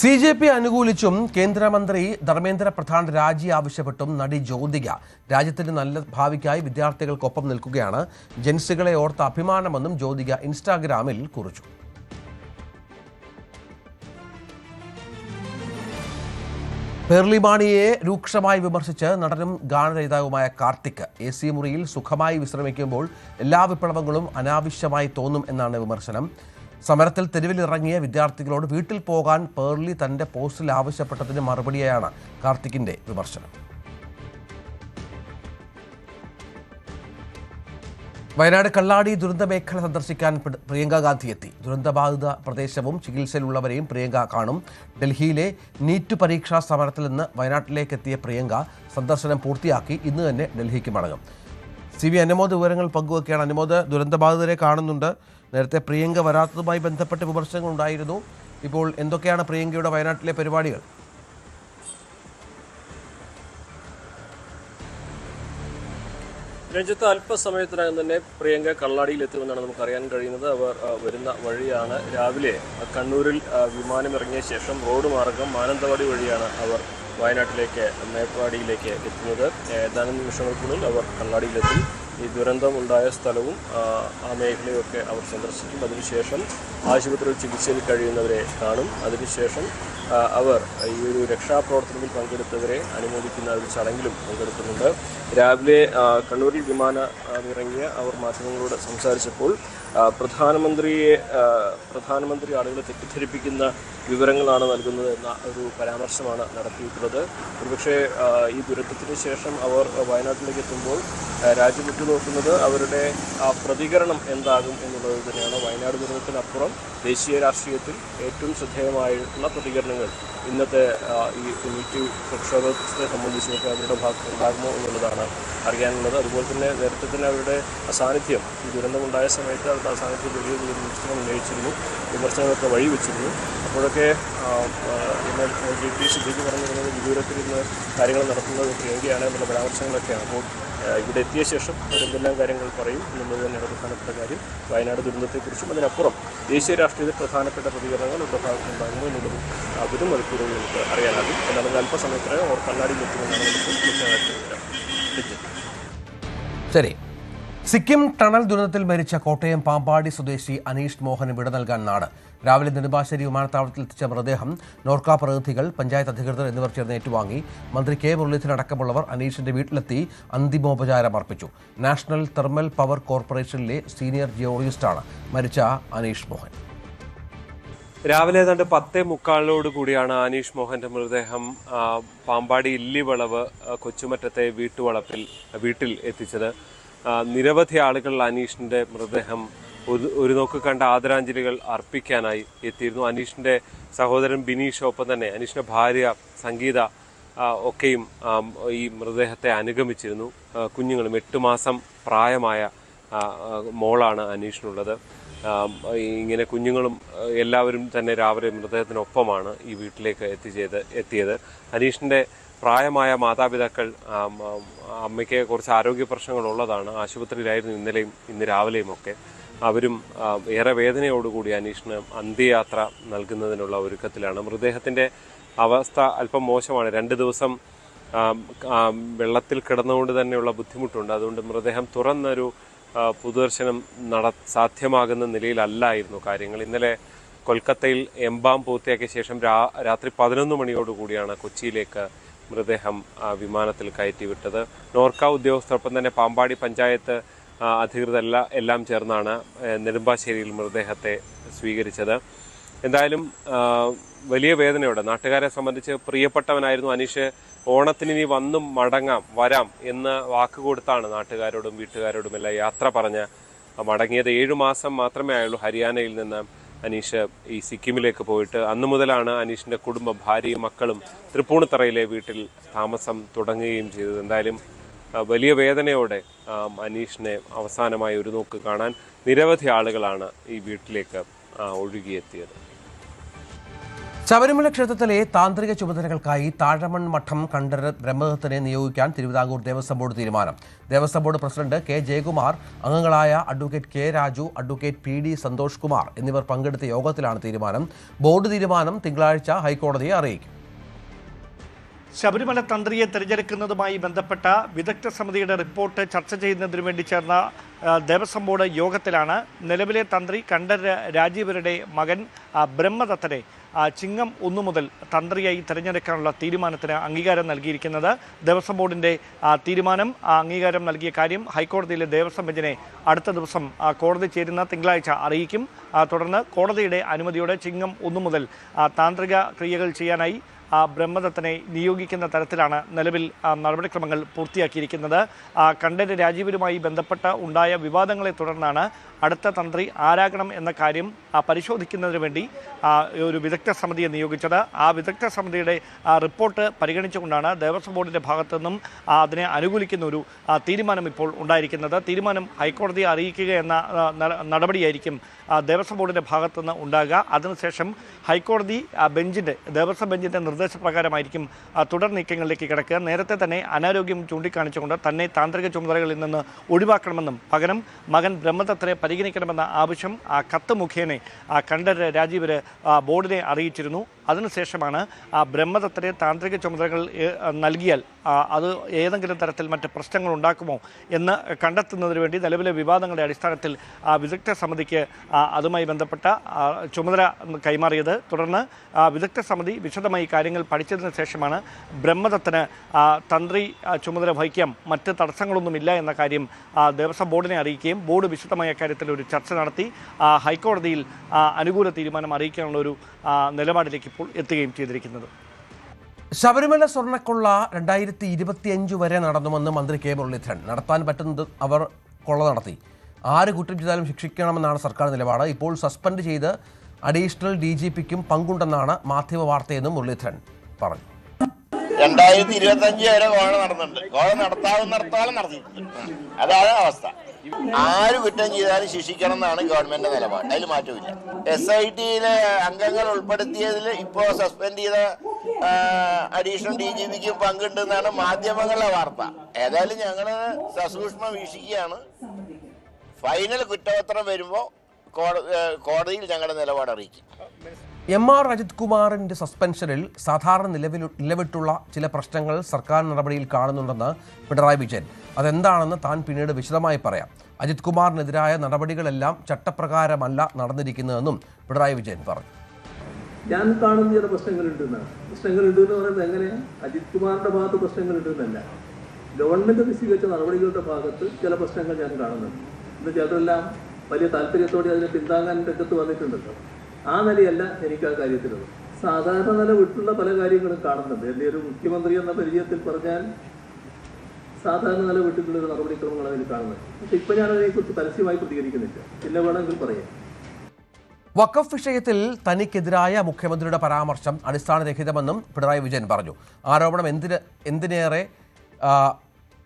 CJP അനുകൂലിച്ചും കേന്ദ്രമന്ത്രി ധർമ്മേന്ദ്ര പ്രധാൻ രാജി ആവശ്യപ്പെട്ടും നടി ജ്യോതിക രാജ്യത്തിന്റെ നല്ല ഭാവിക്കായി വിദ്യാർത്ഥികൾക്കൊപ്പം നിൽക്കുകയാണ്. ജൻസികളെ ഓർത്ത അഭിമാനമെന്നും ജ്യോതിക ഇൻസ്റ്റാഗ്രാമിൽ കുറിച്ചു. പേർലി മാണിയെ രൂക്ഷമായി വിമർശിച്ച് നടനും ഗാനരചയിതാവുമായ കാർത്തിക് AC മുറിയിൽ സുഖമായി വിശ്രമിക്കുമ്പോൾ എല്ലാ വിപ്ലവങ്ങളും അനാവശ്യമായി തോന്നും എന്നാണ് വിമർശനം. സമരത്തിൽ തെരുവിലിറങ്ങിയ വിദ്യാർത്ഥികളോട് വീട്ടിൽ പോകാൻ പേർലി തന്റെ പോസ്റ്റിൽ ആവശ്യപ്പെട്ടതിന് മറുപടിയായാണ് കാർത്തിക്കിന്റെ വിമർശനം. വയനാട് കള്ളാടി ദുരന്ത മേഖല സന്ദർശിക്കാൻ പ്രിയങ്ക ഗാന്ധി എത്തി. ദുരന്തബാധിത പ്രദേശവും ചികിത്സയിലുള്ളവരെയും പ്രിയങ്ക കാണും. ഡൽഹിയിലെ നീറ്റ് പരീക്ഷാ സമരത്തിൽ നിന്ന് വയനാട്ടിലേക്ക് എത്തിയ പ്രിയങ്ക സന്ദർശനം പൂർത്തിയാക്കി ഇന്ന് തന്നെ ഡൽഹിക്ക് മടങ്ങും. CV അനുമോദ് വിവരങ്ങൾ പങ്കുവയ്ക്കുകയാണ്. അനുമോദ്, ദുരന്തബാധിതരെ കാണുന്നുണ്ട്. നേരത്തെ പ്രിയങ്ക വരാത്തതുമായി ബന്ധപ്പെട്ട് വിമർശനങ്ങൾ ഉണ്ടായിരുന്നു. ഇപ്പോൾ എന്തൊക്കെയാണ് പ്രിയങ്കയുടെ വയനാട്ടിലെ പരിപാടികൾ? രഞ്ജിത്ത്, അല്പസമയത്തിനകം തന്നെ പ്രിയങ്ക കള്ളാടിയിൽ എത്തുമെന്നാണ് നമുക്ക് അറിയാൻ കഴിയുന്നത്. അവർ വരുന്ന വഴിയാണ്. രാവിലെ കണ്ണൂരിൽ വിമാനമിറങ്ങിയ ശേഷം റോഡ് മാർഗം മാനന്തവാടി വഴിയാണ് അവർ വയനാട്ടിലേക്ക് മേപ്പാടിയിലേക്ക് എത്തുന്നത്. ഏതാനും നിമിഷങ്ങൾക്കുള്ളിൽ അവർ കള്ളാടിയിലെത്തി. ഈ ദുരന്തമുണ്ടായ സ്ഥലവും ആ മേഖലയൊക്കെ അവർ സന്ദർശിക്കും. അതിനുശേഷം ആശുപത്രിയിൽ ചികിത്സയിൽ കഴിയുന്നവരെ കാണും. അതിനുശേഷം അവർ ഈ ഒരു രക്ഷാപ്രവർത്തനത്തിൽ പങ്കെടുത്തവരെ അനുമോദിക്കുന്ന ഒരു ചടങ്ങിലും പങ്കെടുക്കുന്നുണ്ട്. രാവിലെ കണ്ണൂരിൽ വിമാനമിറങ്ങിയ അവർ മാധ്യമങ്ങളോട് സംസാരിച്ചപ്പോൾ പ്രധാനമന്ത്രി ആളുകളെ തെറ്റിദ്ധരിപ്പിക്കുന്ന വിവരങ്ങളാണ് നൽകുന്നത് എന്ന ഒരു പരാമർശമാണ് നടത്തിയിട്ടുള്ളത്. ഒരുപക്ഷെ ഈ ദുരന്തത്തിന് ശേഷം അവർ വയനാട്ടിലേക്ക് എത്തുമ്പോൾ രാജ്യം ഉറ്റുനോക്കുന്നത് അവരുടെ പ്രതികരണം എന്താകും എന്നുള്ളത് തന്നെയാണ്. വയനാട് ദുരന്തത്തിനപ്പുറം ദേശീയ രാഷ്ട്രീയത്തിൽ ഏറ്റവും ശ്രദ്ധേയമായിട്ടുള്ള പ്രതികരണങ്ങൾ ഇന്നത്തെ ഈ നീറ്റ് പ്രക്ഷോഭത്തെ സംബന്ധിച്ചൊക്കെ അവരുടെ ഭാഗമോ എന്നുള്ളതാണ് അറിയാനുള്ളത്. അതുപോലെ തന്നെ നേരത്തെ തന്നെ അവരുടെ അസാന്നിധ്യം ഈ ദുരന്തമുണ്ടായ സമയത്ത് അവരുടെ അസാന്നിധ്യം വലിയ വിമർശനം ഉന്നയിച്ചിരുന്നു, വിമർശനങ്ങളൊക്കെ വഴിവെച്ചിരുന്നു. അപ്പോഴൊക്കെ GP സിദ്ദീഖ് പറഞ്ഞിരുന്നത് വിദൂരത്തിലിരുന്ന് കാര്യങ്ങൾ നടത്തുന്നത് പ്രിയങ്കയാണ് എന്നുള്ള പരാമർശങ്ങളൊക്കെയാണ്. അപ്പോൾ ഇവിടെ എത്തിയ ശേഷം അവരെന്തെല്ലാം കാര്യങ്ങൾ പറയും എന്നുള്ളത് തന്നെയാണ് പ്രധാനപ്പെട്ട കാര്യം. വയനാട് ദുരന്തത്തെക്കുറിച്ചും അതിനപ്പുറം ദേശീയ രാഷ്ട്രീയത്തിൽ പ്രധാനപ്പെട്ട പ്രതികരണങ്ങൾ ഇവിടെ ഭാഗത്തുണ്ടാകുമോ എന്നുള്ളതും അവരും മണിക്കൂറുകൾ നമുക്ക് അറിയാനാകും. എന്നാൽ അല്പസമയത്തിനകം അവർ കണ്ണാടിയിലെത്തുമെന്നാണ് നമുക്ക് കൃത്യമായിട്ട് വിവരം. ശരി. സിക്കിം ടണൽ ദുരന്തത്തിൽ മരിച്ച കോട്ടയം പാമ്പാടി സ്വദേശി അനീഷ് മോഹന് വിട നൽകാൻ നാട്. രാവിലെ നെടുമ്പാശ്ശേരി വിമാനത്താവളത്തിൽ എത്തിച്ച മൃതദേഹം നോർക്ക പ്രതിനിധികൾ, പഞ്ചായത്ത് അധികൃതർ എന്നിവർ ചേർന്ന് ഏറ്റുവാങ്ങി. മന്ത്രി K മുരളീധരൻ അടക്കമുള്ളവർ അനീഷിന്റെ വീട്ടിലെത്തി അന്തിമോപചാരം അർപ്പിച്ചു. നാഷണൽ തെർമൽ പവർ കോർപ്പറേഷനിലെ സീനിയർ ജിയോളജിസ്റ്റാണ് മരിച്ച അനീഷ് മോഹൻ. രാവിലെ ഏതാണ്ട് 10:45 കൂടിയാണ് അനീഷ് മോഹന്റെ മൃതദേഹം പാമ്പാടി ഇല്ലിവളവ് കൊച്ചുമറ്റത്തെ വീട്ടിൽ എത്തിച്ചത്. നിരവധി ആളുകൾ അനീഷിന്റെ മൃതദേഹം ഒരു നോക്ക് കണ്ട ആദരാഞ്ജലികൾ അർപ്പിക്കാനായി എത്തിയിരുന്നു. അനീഷിന്റെ സഹോദരൻ ബിനീഷ്, ഒപ്പം തന്നെ അനീഷിന്റെ ഭാര്യ സംഗീത ഒക്കെയും ഈ മൃതദേഹത്തെ അനുഗമിച്ചിരുന്നു. കുഞ്ഞുങ്ങളും 8 മാസം പ്രായമായ മോളാണ് അനീഷിനുള്ളത്. ഇങ്ങനെ കുഞ്ഞുങ്ങളും എല്ലാവരും തന്നെ രാവിലെ മൃതദേഹത്തിനൊപ്പമാണ് ഈ വീട്ടിലേക്ക് എത്തിയത്. അനീഷിന്റെ പ്രായമായ മാതാപിതാക്കൾ, അമ്മയ്ക്ക് കുറച്ച് ആരോഗ്യ പ്രശ്നങ്ങളുള്ളതാണ്. ആശുപത്രിയിലായിരുന്നു ഇന്നലെയും ഇന്ന് രാവിലെയും ഒക്കെ. അവരും ഏറെ വേദനയോടുകൂടി അനീഷിന് അന്ത്യയാത്ര നൽകുന്നതിനുള്ള ഒരുക്കത്തിലാണ്. മൃതദേഹത്തിൻ്റെ അവസ്ഥ അല്പം മോശമാണ്. 2 ദിവസം വെള്ളത്തിൽ കിടന്നുകൊണ്ട് തന്നെയുള്ള ബുദ്ധിമുട്ടുണ്ട്. അതുകൊണ്ട് മൃതദേഹം തുറന്നൊരു പൊതുദർശനം സാധ്യമാകുന്ന നിലയിലല്ലായിരുന്നു കാര്യങ്ങൾ. ഇന്നലെ കൊൽക്കത്തയിൽ എംബാം പൂർത്തിയാക്കിയ ശേഷം രാത്രി 11 മണിയോടുകൂടിയാണ് കൊച്ചിയിലേക്ക് മൃതദേഹം വിമാനത്തിൽ കയറ്റിവിട്ടത്. നോർക്ക ഉദ്യോഗസ്ഥർക്കൊപ്പം തന്നെ പാമ്പാടി പഞ്ചായത്ത് അധികൃതർ എല്ലാം ചേർന്നാണ് നെടുമ്പാശ്ശേരിയിൽ മൃതദേഹത്തെ സ്വീകരിച്ചത്. എന്തായാലും വലിയ വേദനയോടെ നാട്ടുകാരെ സംബന്ധിച്ച് പ്രിയപ്പെട്ടവനായിരുന്നു അനീഷ്. ഓണത്തിന് ഇനി വരാം എന്ന് വാക്കുകൊടുത്താണ് നാട്ടുകാരോടും വീട്ടുകാരോടും എല്ലാം യാത്ര പറഞ്ഞ് മടങ്ങിയത്. 7 മാസം മാത്രമേ ആയുള്ളൂ ഹരിയാനയിൽ നിന്ന് അനീഷ് ഈ സിക്കിമിലേക്ക് പോയിട്ട്. അന്നു മുതലാണ് അനീഷിൻ്റെ കുടുംബം, ഭാര്യയും മക്കളും തൃപ്പൂണിത്തറയിലെ വീട്ടിൽ താമസം തുടങ്ങുകയും ചെയ്തത്. എന്തായാലും വലിയ വേദനയോടെ അനീഷിനെ അവസാനമായി ഒരു നോക്ക് കാണാൻ നിരവധി ആളുകളാണ് ഈ വീട്ടിലേക്ക് ഒഴുകിയെത്തിയത്. ശബരിമല ക്ഷേത്രത്തിലെ താന്ത്രിക ചുമതലകൾക്കായി താഴമൺ മഠം കണ്ഠര ബ്രഹ്മദത്തിനെ നിയോഗിക്കാൻ തിരുവിതാംകൂർ ദേവസ്വം ബോർഡ് തീരുമാനം. Devaswom board president K Jayakumar, അംഗങ്ങളായ advocate K Raju, advocate PD Santhosh Kumar എന്നിവർ പങ്കെടുത്ത യോഗത്തിലാണ് തീരുമാനം. ബോർഡ് തീരുമാനം തിങ്കളാഴ്ച ഹൈക്കോടതിയെ അറിയിക്കും. ശബരിമല തന്ത്രിയെ തിരഞ്ഞെടുക്കുന്നതുമായി ബന്ധപ്പെട്ട വിദഗ്ധ സമിതിയുടെ റിപ്പോർട്ട് ചർച്ച ചെയ്യുന്നതിനു വേണ്ടി ചേർന്ന ദേവസ്വം ബോർഡ് യോഗത്തിലാണ് നിലവിലെ തന്ത്രി കണ്ഠര രാജീവരുടെ മകൻ ബ്രഹ്മദത്തനെ ചിങ്ങം 1 മുതൽ തന്ത്രിയായി തിരഞ്ഞെടുക്കാനുള്ള തീരുമാനത്തിന് അംഗീകാരം നൽകിയിരിക്കുന്നത്. ദേവസ്വം ബോർഡിൻ്റെ തീരുമാനം അംഗീകാരം നൽകിയ കാര്യം ഹൈക്കോടതിയിലെ ദേവസ്വം ബെഞ്ചിനെ അടുത്ത ദിവസം കോടതി ചേരുന്ന തിങ്കളാഴ്ച അറിയിക്കും. തുടർന്ന് കോടതിയുടെ അനുമതിയോടെ ചിങ്ങം 1 മുതൽ താന്ത്രിക ക്രിയകൾ ചെയ്യാനായി ബ്രഹ്മദത്തനെ നിയോഗിക്കുന്ന തരത്തിലാണ് നിലവിൽ നടപടിക്രമങ്ങൾ പൂർത്തിയാക്കിയിരിക്കുന്നത്. കണ്ഠര രാജീവരുമായി ബന്ധപ്പെട്ട ഉണ്ടായ വിവാദങ്ങളെ തുടർന്നാണ് അടുത്ത തന്ത്രി ആരാകണം എന്ന കാര്യം പരിശോധിക്കുന്നതിന് വേണ്ടി ഒരു വിദഗ്ധ സമിതിയെ നിയോഗിച്ചത്. ആ വിദഗ്ധ സമിതിയുടെ റിപ്പോർട്ട് പരിഗണിച്ചുകൊണ്ടാണ് ദേവസ്വം ബോർഡിൻ്റെ ഭാഗത്തു നിന്നും അതിനെ അനുകൂലിക്കുന്ന ഒരു തീരുമാനം ഇപ്പോൾ ഉണ്ടായിരിക്കുന്നത്. തീരുമാനം ഹൈക്കോടതിയെ അറിയിക്കുക എന്ന നടപടിയായിരിക്കും ദേവസ്വം ബോർഡിൻ്റെ ഭാഗത്തു നിന്ന് ഉണ്ടാകുക. അതിനുശേഷം ഹൈക്കോടതി ദേവസ്വം ബെഞ്ചിൻ്റെ നിർദ്ദേശപ്രകാരമായിരിക്കും തുടർ നീക്കങ്ങളിലേക്ക് കിടക്കുക. നേരത്തെ തന്നെ അനാരോഗ്യം ചൂണ്ടിക്കാണിച്ചുകൊണ്ട് തന്നെ താന്ത്രിക ചുമതലകളിൽ നിന്ന് ഒഴിവാക്കണമെന്നും പകരം മകൻ ബ്രഹ്മദത്തനെ പരിഗണിക്കണമെന്ന ആവശ്യം കത്ത് മുഖേന കണ്ഠര രാജീവര് ബോർഡിനെ അറിയിച്ചിരുന്നു. അതിനുശേഷമാണ് ബ്രഹ്മദത്തനെ താന്ത്രിക ചുമതലകൾ നൽകിയാൽ അത് ഏതെങ്കിലും തരത്തിൽ മറ്റ് പ്രശ്നങ്ങൾ ഉണ്ടാക്കുമോ എന്ന് കണ്ടെത്തുന്നതിന് വേണ്ടി നിലവിലെ വിവാദങ്ങളുടെ അടിസ്ഥാനത്തിൽ വിദഗ്ധ സമിതിക്ക് അതുമായി ബന്ധപ്പെട്ട ചുമതല കൈമാറിയത്. തുടർന്ന് വിദഗ്ധ സമിതി വിശദമായി കാര്യങ്ങൾ പഠിച്ചതിന് ശേഷമാണ് ബ്രഹ്മദത്തന് തന്ത്രി ചുമതല വഹിക്കാം, മറ്റ് തടസ്സങ്ങളൊന്നുമില്ല എന്ന കാര്യം ദേവസ്വം ബോർഡിനെ അറിയിക്കുകയും ബോർഡ് വിശദമായ കാര്യത്തിൽ ഒരു ചർച്ച നടത്തി ഹൈക്കോടതിയിൽ അനുകൂല തീരുമാനം അറിയിക്കാനുള്ള ഒരു നിലപാടിലേക്ക് ഇപ്പോൾ എത്തുകയും ചെയ്തിരിക്കുന്നത്. ശബരിമല സ്വർണ്ണക്കൊള്ള 2025 വരെ നടന്നുവെന്ന് മന്ത്രി കെ മുരളീധരൻ. നടത്താൻ പറ്റുന്നത് അവർ കൊള്ള നടത്തി. ആര് കുറ്റം ചെയ്താലും ശിക്ഷിക്കണമെന്നാണ് സർക്കാർ നിലപാട്. ഇപ്പോൾ സസ്പെൻഡ് ചെയ്ത് അഡീഷണൽ DGPക്കും പങ്കുണ്ടെന്നാണ് മാധ്യമ വാർത്തയെന്നും മുരളീധരൻ പറഞ്ഞു. 2025 വരെ കോഴ നടന്നിട്ടുണ്ട്. കോഴ നടത്താവുന്നിടത്തോളം നടത്തിയിട്ടുണ്ട്. അതാണ് അവസ്ഥ. ആര് കുറ്റം ചെയ്താലും ശിക്ഷിക്കണം എന്നാണ് ഗവൺമെന്റ് നിലപാട്. അതിൽ മാറ്റമില്ല. SITയിലെ അംഗങ്ങൾ ഉൾപ്പെടുത്തിയതിൽ ഇപ്പോൾ സസ്പെൻഡ് ചെയ്ത അഡീഷണൽ DGPക്കും പങ്കുണ്ടെന്നാണ് മാധ്യമങ്ങളുടെ വാർത്ത. ഏതായാലും ഞങ്ങൾ സസൂക്ഷ്മം വീക്ഷിക്കുകയാണ്. ഫൈനൽ കുറ്റപത്രം വരുമ്പോൾ കോടതിയിൽ ഞങ്ങളുടെ നിലപാട് അറിയിക്കും. MR അജിത് കുമാറിന്റെ സസ്പെൻഷനിൽ സാധാരണ നിലവിട്ടുള്ള ചില പ്രശ്നങ്ങൾ സർക്കാർ നടപടിയിൽ കാണുന്നുണ്ടെന്ന് പിണറായി വിജയൻ. അതെന്താണെന്ന് താൻ പിന്നീട് വിശദമായി പറയാം. അജിത് കുമാറിനെതിരായ നടപടികളെല്ലാം ചട്ടപ്രകാരമല്ല നടന്നിരിക്കുന്നതെന്നും പിണറായി വിജയൻ പറഞ്ഞു. ഞാൻ കാണുന്ന ചില പ്രശ്നങ്ങളുണ്ടെന്ന് പറയുന്നത് എങ്ങനെ അജിത് കുമാറിന്റെ ഭാഗത്ത് പ്രശ്നങ്ങളുണ്ടെന്നല്ല, ഗവൺമെന്റ് സ്വീകരിച്ച നടപടികളുടെ ഭാഗത്ത് ചില പ്രശ്നങ്ങൾ ഞാൻ കാണുന്നുണ്ട്. എന്ന് ചിലരെല്ലാം വലിയ താല്പര്യത്തോടെ അതിനെ പിന്താങ്ങാൻ രംഗത്ത് വന്നിട്ടുണ്ടല്ലോ. ആ നിലയല്ല എനിക്ക് ആ കാര്യത്തിലുള്ളത്. സാധാരണ നില വിട്ടുള്ള പല കാര്യങ്ങളും കാണുന്നുണ്ട്. എൻ്റെ ഒരു മുഖ്യമന്ത്രി എന്ന പരിചയത്തിൽ പറഞ്ഞാൽ സാധാരണ നില വിട്ടിട്ടുള്ളൊരു നടപടിക്രമങ്ങൾ അതിൽ കാണുന്നുണ്ട്. പക്ഷെ ഇപ്പം ഞാൻ അതിനെക്കുറിച്ച് പരസ്യമായി പ്രതികരിക്കുന്നില്ല. പിന്നെ വേണമെങ്കിൽ പറയാം. വഖഫ് വിഷയത്തിൽ തനിക്കെതിരായ മുഖ്യമന്ത്രിയുടെ പരാമർശം അടിസ്ഥാനരഹിതമെന്നും പിണറായി വിജയൻ പറഞ്ഞു. ആരോപണം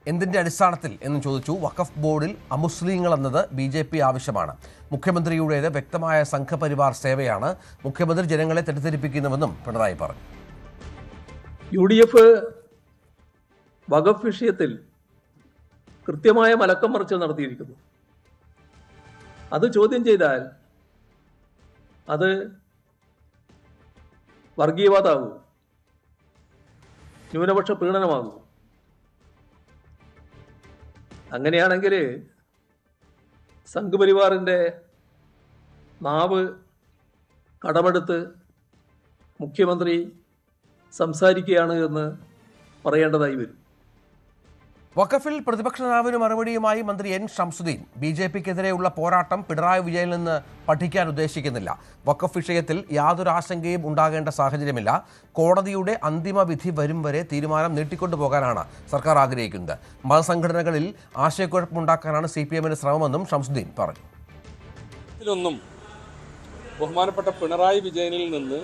എന്തിൻ്റെ അടിസ്ഥാനത്തിൽ എന്നും ചോദിച്ചു. വഖഫ് ബോർഡിൽ അമുസ്ലിങ്ങളെന്നത് BJP ആവശ്യമാണ്. മുഖ്യമന്ത്രിയുടേത് വ്യക്തമായ സംഘപരിവാർ സേവയാണ്. മുഖ്യമന്ത്രി ജനങ്ങളെ തെറ്റിദ്ധരിപ്പിക്കുന്നുവെന്നും പിണറായി പറഞ്ഞു. UDF വഖഫ് വിഷയത്തിൽ കൃത്യമായ മലക്കം മറിച്ച് നടത്തിയിരിക്കുന്നു. അത് ചോദ്യം ചെയ്താൽ അത് വർഗീയവാദമാകും, ന്യൂനപക്ഷ പ്രീണനമാകും. അങ്ങനെയാണെങ്കിൽ സംഘപരിവാറിൻ്റെ നാവ് കടമെടുത്ത് മുഖ്യമന്ത്രി സംസാരിക്കുകയാണ് എന്ന് പറയേണ്ടതായി വരും. വഖഫിൽ പ്രതിപക്ഷ നേതാവിന് മറുപടിയുമായി മന്ത്രി എൻ ഷംസുദ്ദീൻ BJPക്കെതിരെയുള്ള പോരാട്ടം പിണറായി വിജയനിൽ നിന്ന് പഠിക്കാൻ ഉദ്ദേശിക്കുന്നില്ല. വഖഫ് വിഷയത്തിൽ യാതൊരു ആശങ്കയും ഉണ്ടാകേണ്ട സാഹചര്യമില്ല. കോടതിയുടെ അന്തിമ വിധി വരും വരെ തീരുമാനം നീട്ടിക്കൊണ്ടുപോകാനാണ് സർക്കാർ ആഗ്രഹിക്കുന്നത്. മതസംഘടനകളിൽ ആശയക്കുഴപ്പമുണ്ടാക്കാനാണ് CPMന്റെ ശ്രമമെന്നും ഷംസുദ്ദീൻ പറഞ്ഞു. ഇതിലൊന്നും ബഹുമാനപ്പെട്ട പിണറായി വിജയനിൽ നിന്ന്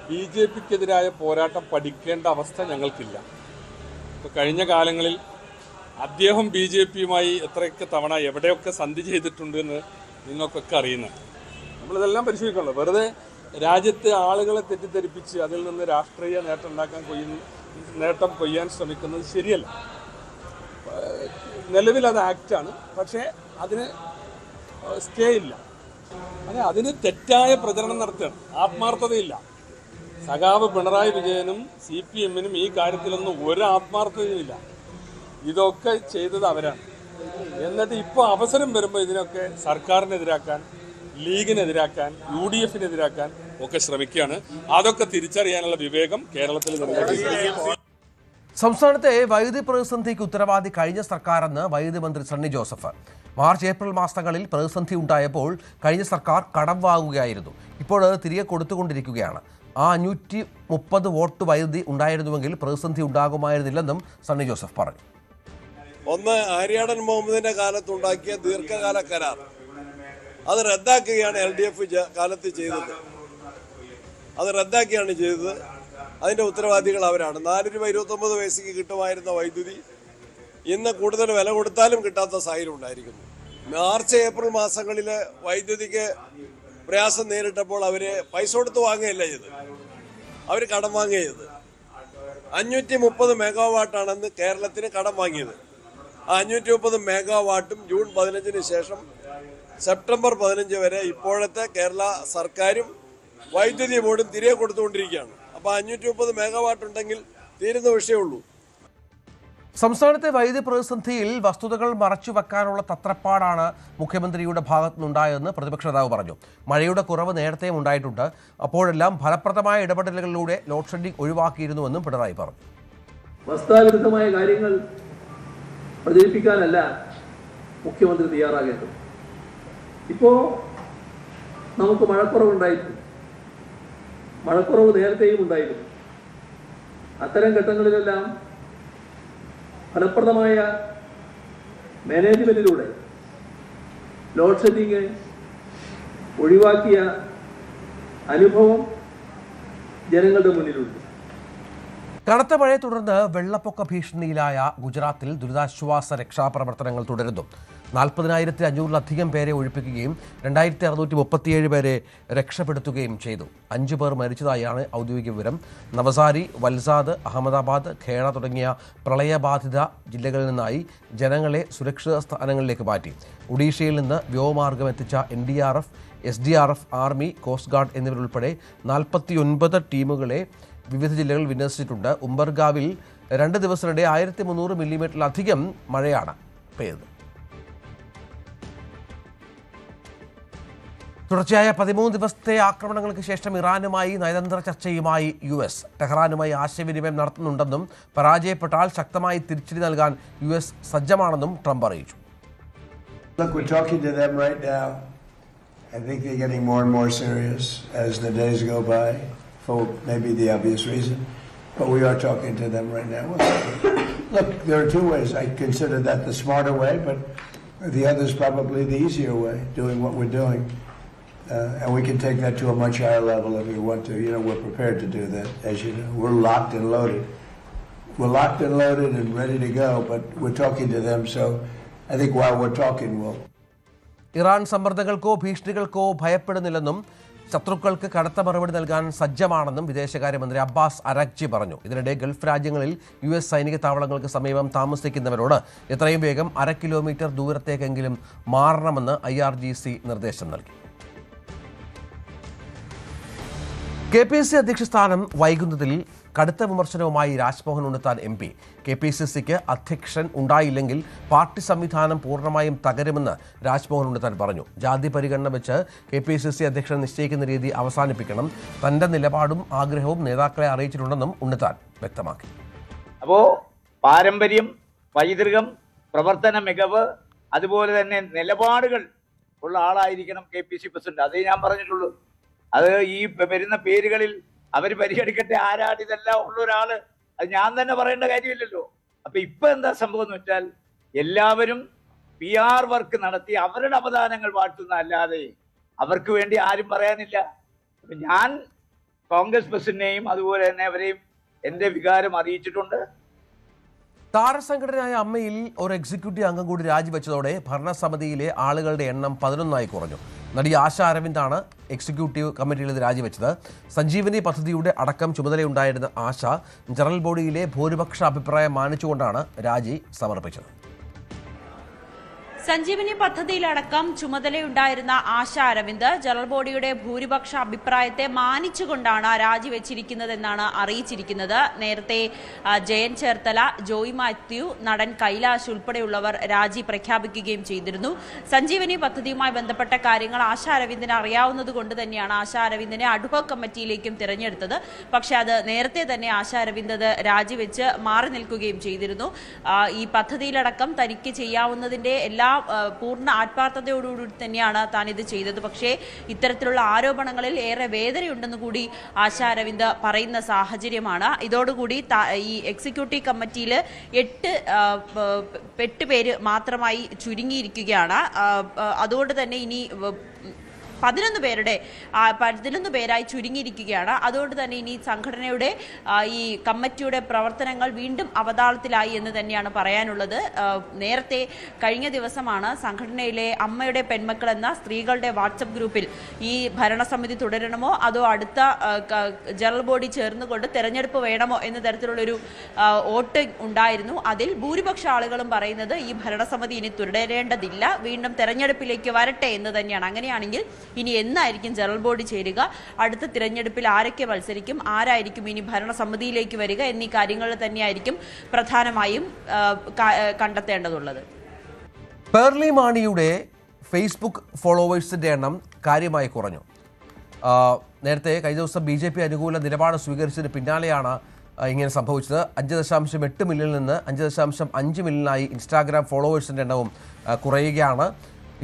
BJPക്കെതിരായ പോരാട്ടം പഠിക്കേണ്ട അവസ്ഥ ഞങ്ങൾക്കില്ല. ഇപ്പോൾ കഴിഞ്ഞ കാലങ്ങളിൽ അദ്ദേഹം BJPയുമായി എത്രയൊക്കെ തവണ എവിടെയൊക്കെ സന്ധി ചെയ്തിട്ടുണ്ടെന്ന് നിങ്ങൾക്കൊക്കെ അറിയുന്നത്. നമ്മളിതെല്ലാം പരിശോധിക്കണല്ലോ. വെറുതെ രാജ്യത്തെ ആളുകളെ തെറ്റിദ്ധരിപ്പിച്ച് അതിൽ നിന്ന് രാഷ്ട്രീയ നേട്ടം കൊയ്യാൻ ശ്രമിക്കുന്നത് ശരിയല്ല. നിലവിൽ അത് ആക്റ്റാണ്, പക്ഷേ അതിന് സ്റ്റേ ഇല്ല. അതിന് തെറ്റായ പ്രചരണം നടത്തുകയാണ്, ആത്മാർത്ഥതയില്ല. സഖാവ് പിണറായി വിജയനും CPMനും ഈ കാര്യത്തിലൊന്നും ഒരു ആത്മാർത്ഥതയുമില്ല. ഇതൊക്കെ ചെയ്തത് അവരാണ്. എന്നിട്ട് ഇപ്പോൾ അവസരം വരുമ്പോൾ ഇതിനൊക്കെ സർക്കാരിനെതിരാക്കാൻ, ലീഗിനെതിരാക്കാൻ, UDFനെതിരാക്കാൻ ഒക്കെ ശ്രമിക്കുകയാണ്. അതൊക്കെ തിരിച്ചറിയാനുള്ള വിവേകം കേരളത്തിൽ നിർമ്മിച്ചു. സംസ്ഥാനത്തെ വൈദ്യുതി പ്രതിസന്ധിക്ക് ഉത്തരവാദി കഴിഞ്ഞ സർക്കാരെന്ന് വൈദ്യുതി മന്ത്രി സണ്ണി ജോസഫ്. മാർച്ച് ഏപ്രിൽ മാസങ്ങളിൽ പ്രതിസന്ധി ഉണ്ടായപ്പോൾ കഴിഞ്ഞ സർക്കാർ കടം വാങ്ങുകയായിരുന്നു. ഇപ്പോഴത് തിരികെ കൊടുത്തുകൊണ്ടിരിക്കുകയാണ്. ആ 530 വോട്ട് വൈദ്യുതി ഉണ്ടായിരുന്നുവെങ്കിൽ പ്രതിസന്ധി ഉണ്ടാകുമായിരുന്നില്ലെന്നും സണ്ണി ജോസഫ് പറഞ്ഞു. ഒന്ന്, ആര്യാടൻ മുഹമ്മദിന്റെ കാലത്തുണ്ടാക്കിയ ദീർഘകാല കരാർ അത് റദ്ദാക്കുകയാണ് LDF കാലത്ത് ചെയ്തത്. അത് റദ്ദാക്കിയാണ് ചെയ്തത്. അതിന്റെ ഉത്തരവാദികൾ അവരാണ്. 4.29 രൂപ കിട്ടുമായിരുന്ന വൈദ്യുതി ഇന്ന് കൂടുതൽ വില കൊടുത്താലും കിട്ടാത്ത സാഹചര്യം ഉണ്ടായിരിക്കുന്നു. മാർച്ച് ഏപ്രിൽ മാസങ്ങളിൽ വൈദ്യുതിക്ക് പ്രയാസം നേരിട്ടപ്പോൾ അവര് പൈസ കൊടുത്ത് വാങ്ങുകയല്ല ചെയ്ത്, അവർ കടം വാങ്ങുക ചെയ്ത്. 530 മെഗാവാട്ടാണെന്ന് കേരളത്തിന് കടം വാങ്ങിയത്. ആ 530 മെഗാവാട്ടും ജൂൺ 15 ശേഷം സെപ്റ്റംബർ 15 വരെ ഇപ്പോഴത്തെ കേരള സർക്കാരും വൈദ്യുതി ബോർഡും തിരികെ കൊടുത്തുകൊണ്ടിരിക്കുകയാണ്. അപ്പോൾ 530 മെഗാവാട്ട് ഉണ്ടെങ്കിൽ തീരുന്ന വിഷയമുള്ളൂ. സംസ്ഥാനത്തെ വൈദ്യുതി പ്രതിസന്ധിയിൽ വസ്തുതകൾ മറച്ചുവെക്കാനുള്ള തത്രപ്പാടാണ് മുഖ്യമന്ത്രിയുടെ ഭാഗത്തുനിന്നുണ്ടായതെന്ന് പ്രതിപക്ഷ നേതാവ് പറഞ്ഞു. മഴയുടെ കുറവ് നേരത്തെയും ഉണ്ടായിട്ടുണ്ട്. അപ്പോഴെല്ലാം ഫലപ്രദമായ ഇടപെടലുകളിലൂടെ ലോഡ് ഷെഡിംഗ് ഒഴിവാക്കിയിരുന്നുവെന്നും പിണറായി പറഞ്ഞു. വസ്തുതാവിരുദ്ധമായ കാര്യങ്ങൾ പ്രചരിപ്പിക്കാനല്ല മുഖ്യമന്ത്രി തയ്യാറാകേണ്ടത്. ഇപ്പോൾ നമുക്ക് മഴക്കുറവുണ്ടായിരുന്നു, മഴക്കുറവ് നേരത്തെയും ഉണ്ടായിരുന്നു. അത്തരം ഘട്ടങ്ങളിലെല്ലാം ഫലപ്രദമായ മാനേജ്മെന്റിലൂടെ ലോഡ് ഷെഡിംഗ് ഒഴിവാക്കിയ അനുഭവം ജനങ്ങളുടെ മുന്നിലുണ്ട്. കനത്ത മഴയെ തുടർന്ന് വെള്ളപ്പൊക്ക ഭീഷണിയിലായ ഗുജറാത്തിൽ ദുരിതാശ്വാസ രക്ഷാപ്രവർത്തനങ്ങൾ തുടരുന്നു. 40,500-ലധികം പേരെ ഒഴിപ്പിക്കുകയും 2,637 പേരെ രക്ഷപ്പെടുത്തുകയും ചെയ്തു. 5 പേർ മരിച്ചതായാണ് ഔദ്യോഗിക വിവരം. നവസാരി, വൽസാദ്, അഹമ്മദാബാദ്, ഖേഡ തുടങ്ങിയ പ്രളയബാധിത ജില്ലകളിൽ നിന്നായി ജനങ്ങളെ സുരക്ഷിത സ്ഥാനങ്ങളിലേക്ക് മാറ്റി. ഒഡീഷയിൽ നിന്ന് വ്യോമമാർഗം എത്തിച്ച NDRF, SDRF, army, coast guard എന്നിവരുൾപ്പെടെ 49 ടീമുകളെ വിവിധ ജില്ലകളിൽ വിന്യസിച്ചിട്ടുണ്ട്. ഉംബർഗാവിൽ 2 ദിവസത്തിനിടെ 1300 മില്ലിമീറ്ററിലധികം മഴയാണ് പെയ്തത്. തുടർച്ചയായ 13 ദിവസത്തെ ആക്രമണങ്ങൾക്ക് ശേഷം ഇറാനുമായി നയതന്ത്ര ചർച്ചയുമായി US. ടെഹ്റാനുമായി ആശയവിനിമയം നടത്തുന്നുണ്ടെന്നും പരാജയപ്പെട്ടാൽ ശക്തമായി തിരിച്ചടി നൽകാൻ US സജ്ജമാണെന്നും ട്രംപ് അറിയിച്ചു. Look, we're talking to them right now. I think they're getting more and more serious as the days go by, for maybe the obvious reason. But we are talking to them right now. Look, there are two ways. I consider that the smarter way, but the other is probably the easier way, doing what we're doing. And we can take that to a much higher level if we want to. You know, we're prepared to do that, as you know. We're locked and loaded. We're locked and loaded and ready to go, but we're talking to them. So I think while we're talking, we'll... Iran സമ്മർദ്ദങ്ങൾക്കോ ഭീഷണികൾക്കോ ഭയപ്പെടുന്നില്ലെന്നും ശത്രുക്കൾക്ക് കടുത്ത മറുപടി നൽകാൻ സജ്ജമാണെന്നും വിദേശകാര്യമന്ത്രി Abbas Araghchi പറഞ്ഞു. ഇതിനിടെ ഗൾഫ് രാജ്യങ്ങളിൽ US സൈനിക താവളങ്ങൾക്ക് സമീപം താമസിക്കുന്നവരോട് എത്രയും വേഗം 1/2 കിലോമീറ്റർ ദൂരത്തേക്കെങ്കിലും മാറണമെന്ന് IRGC നിർദ്ദേശം നൽകി. KPCC അധ്യക്ഷ സ്ഥാനം വൈകുന്നതിൽ കടുത്ത വിമർശനവുമായി രാജ്മോഹൻ ഉണ്ണിത്താൻ MP. KPCCക്ക് അധ്യക്ഷൻ ഉണ്ടായില്ലെങ്കിൽ പാർട്ടി സംവിധാനം പൂർണ്ണമായും തകരുമെന്ന് രാജ്മോഹൻ ഉണ്ണിത്താൻ പറഞ്ഞു. ജാതി പരിഗണന വെച്ച് KPCC അധ്യക്ഷൻ നിശ്ചയിക്കുന്ന രീതി അവസാനിപ്പിക്കണം. തന്റെ നിലപാടും ആഗ്രഹവും നേതാക്കളെ അറിയിച്ചിട്ടുണ്ടെന്നും ഉണ്ണിത്താൻ വ്യക്തമാക്കി. അപ്പോൾ പാരമ്പര്യം, പൈതൃകം, പ്രവർത്തന മികവ്, അതുപോലെ തന്നെ നിലപാടുകൾ ഉള്ള ആളായിരിക്കണം KPCC പ്രസിഡന്റ്. അതേ ഞാൻ പറഞ്ഞിട്ടുള്ളൂ. അത് ഈ വരുന്ന പേരുകളിൽ അവർ പരിഗണിക്കട്ടെ. ആരാണ് ഇതെല്ലാം ഉള്ള ഒരാള്? അത് ഞാൻ തന്നെ പറയേണ്ട കാര്യമില്ലല്ലോ. അപ്പൊ ഇപ്പൊ എന്താ സംഭവം എന്ന് വെച്ചാൽ എല്ലാവരും PR വർക്ക് നടത്തി അവരുടെ അവദാനങ്ങൾ വാഴ്ത്തുന്ന അല്ലാതെ അവർക്ക് വേണ്ടി ആരും പറയാനില്ല. അപ്പൊ ഞാൻ കോൺഗ്രസ് പ്രസിഡന്റിനെയും അതുപോലെ തന്നെ അവരെയും എന്റെ വികാരം അറിയിച്ചിട്ടുണ്ട്. താരസംഘടനയായ അമ്മയിൽ ഒരു എക്സിക്യൂട്ടീവ് അംഗം കൂടി രാജിവെച്ചതോടെ ഭരണസമിതിയിലെ ആളുകളുടെ എണ്ണം 11 കുറഞ്ഞു. നടി ആശ അരവിന്ദാണ് എക്സിക്യൂട്ടീവ് കമ്മിറ്റിയിൽ ഇത് രാജിവെച്ചത്. സഞ്ജീവനി പദ്ധതിയുടെ അടക്കം ചുമതലയുണ്ടായിരുന്ന ആശ ജനറൽ ബോഡിയിലെ ഭൂരിപക്ഷ അഭിപ്രായം മാനിച്ചുകൊണ്ടാണ് രാജി സമർപ്പിച്ചത്. സഞ്ജീവനി പദ്ധതിയിലടക്കം ചുമതലയുണ്ടായിരുന്ന ആശ അരവിന്ദ് ജനറൽ ബോഡിയുടെ ഭൂരിപക്ഷ അഭിപ്രായത്തെ മാനിച്ചുകൊണ്ടാണ് രാജിവെച്ചിരിക്കുന്നതെന്നാണ് അറിയിച്ചിരിക്കുന്നത്. നേരത്തെ ജയൻ ചേർത്തല, ജോയ് മാത്യു, നടൻ കൈലാഷ് ഉൾപ്പെടെയുള്ളവർ രാജി പ്രഖ്യാപിക്കുകയും ചെയ്തിരുന്നു. സഞ്ജീവനി പദ്ധതിയുമായി ബന്ധപ്പെട്ട കാര്യങ്ങൾ ആശ അരവിന്ദിന് അറിയാവുന്നത് കൊണ്ട് തന്നെയാണ് ആശ അരവിന്ദിനെ അഡ്ഹോക് കമ്മിറ്റിയിലേക്കും തിരഞ്ഞെടുത്തത്. പക്ഷേ അത് നേരത്തെ തന്നെ ആശ അരവിന്ദ് അത് രാജിവെച്ച് മാറി നിൽക്കുകയും ചെയ്തിരുന്നു. ഈ പദ്ധതിയിലടക്കം തനിക്ക് ചെയ്യാവുന്നതിൻ്റെ എല്ലാ പൂർണ്ണ ആത്മാർത്ഥതയോടുകൂടി തന്നെയാണ് താൻ ഇത് ചെയ്തത്. പക്ഷേ ഇത്തരത്തിലുള്ള ആരോപണങ്ങളിൽ ഏറെ വേദനയുണ്ടെന്ന് കൂടി ആശ അരവിന്ദ് പറയുന്ന സാഹചര്യമാണ്. ഇതോടുകൂടി ഈ എക്സിക്യൂട്ടീവ് കമ്മിറ്റിയിൽ 8 പേര് മാത്രമായി ചുരുങ്ങിയിരിക്കുകയാണ്. അതുകൊണ്ട് തന്നെ ഇനി 11 പേരായി ചുരുങ്ങിയിരിക്കുകയാണ്. അതുകൊണ്ട് തന്നെ ഇനി സംഘടനയുടെ ഈ കമ്മിറ്റിയുടെ പ്രവർത്തനങ്ങൾ വീണ്ടും അവതാളത്തിലായി എന്ന് തന്നെയാണ് പറയാനുള്ളത്. നേരത്തെ കഴിഞ്ഞ ദിവസമാണ് സംഘടനയിലെ അമ്മയുടെ പെൺമക്കൾ എന്ന സ്ത്രീകളുടെ വാട്സപ്പ് ഗ്രൂപ്പിൽ ഈ ഭരണസമിതി തുടരണമോ അതോ അടുത്ത ജനറൽ ബോഡി ചേർന്നുകൊണ്ട് തെരഞ്ഞെടുപ്പ് വേണമോ എന്ന തരത്തിലുള്ളൊരു വോട്ടിംഗ് ഉണ്ടായിരുന്നു. അതിൽ ഭൂരിപക്ഷ ആളുകളും പറയുന്നത് ഈ ഭരണസമിതി ഇനി തുടരേണ്ടതില്ല, വീണ്ടും തെരഞ്ഞെടുപ്പിലേക്ക് വരട്ടെ എന്ന് തന്നെയാണ്. അങ്ങനെയാണെങ്കിൽ ഇനി എന്നായിരിക്കും ജനറൽ ബോഡി ചേരുക, അടുത്ത തിരഞ്ഞെടുപ്പിൽ ആരൊക്കെ മത്സരിക്കും, ആരായിരിക്കും ഇനി ഭരണസമിതിയിലേക്ക് വരിക എന്നീ കാര്യങ്ങൾ തന്നെയായിരിക്കും പ്രധാനമായും കണ്ടെത്തേണ്ടതുള്ളത്. പേർലി മാണിയുടെ ഫേസ്ബുക്ക് ഫോളോവേഴ്സിന്റെ എണ്ണം കാര്യമായി കുറഞ്ഞു. നേരത്തെ കഴിഞ്ഞ ദിവസം BJP അനുകൂല നിലപാട് സ്വീകരിച്ചതിന് പിന്നാലെയാണ് ഇങ്ങനെ സംഭവിച്ചത്. 5.8 മില്യണിൽ നിന്ന് 5.5 മില്യണായി ഇൻസ്റ്റാഗ്രാം ഫോളോവേഴ്സിന്റെ എണ്ണവും കുറയുകയാണ്.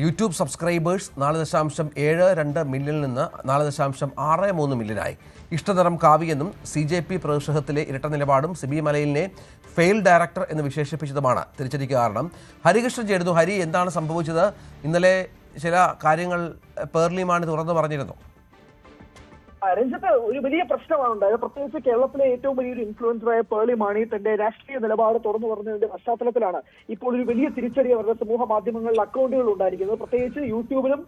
യൂട്യൂബ് സബ്സ്ക്രൈബേഴ്സ് 4.72 മില്യണിൽ നിന്ന് 4.63 മില്യനായി. ഇഷ്ടതരം കാവ്യെന്നും CJP പ്രതിഷേധത്തിലെ ഇരട്ട നിലപാടും സിബി മലയിലിനെ ഫെയിൽ ഡയറക്ടർ എന്ന് വിശേഷിപ്പിച്ചതുമാണ് തിരിച്ചടിക്ക് കാരണം. ഹരികൃഷ്ണൻ ചേരുന്നു. ഹരി, എന്താണ് സംഭവിച്ചത്? ഇന്നലെ ചില കാര്യങ്ങൾ പേർലി മാണി തുറന്നു പറഞ്ഞിരുന്നു. രഞ്ജിത്ത്, ഒരു വലിയ പ്രശ്നമാണ് ഉണ്ടായത്. പ്രത്യേകിച്ച് കേരളത്തിലെ ഏറ്റവും വലിയൊരു ഇൻഫ്ലുവൻസറായ പേർലി മാണി തന്റെ രാഷ്ട്രീയ നിലപാട് തുറന്നു പറഞ്ഞതിന്റെ പശ്ചാത്തലത്തിലാണ് ഇപ്പോൾ ഒരു വലിയ തിരിച്ചടി അവരുടെ സമൂഹ മാധ്യമങ്ങളിൽ അക്കൗണ്ടുകൾ ഉണ്ടായിരിക്കുന്നത്. പ്രത്യേകിച്ച് യൂട്യൂബിലും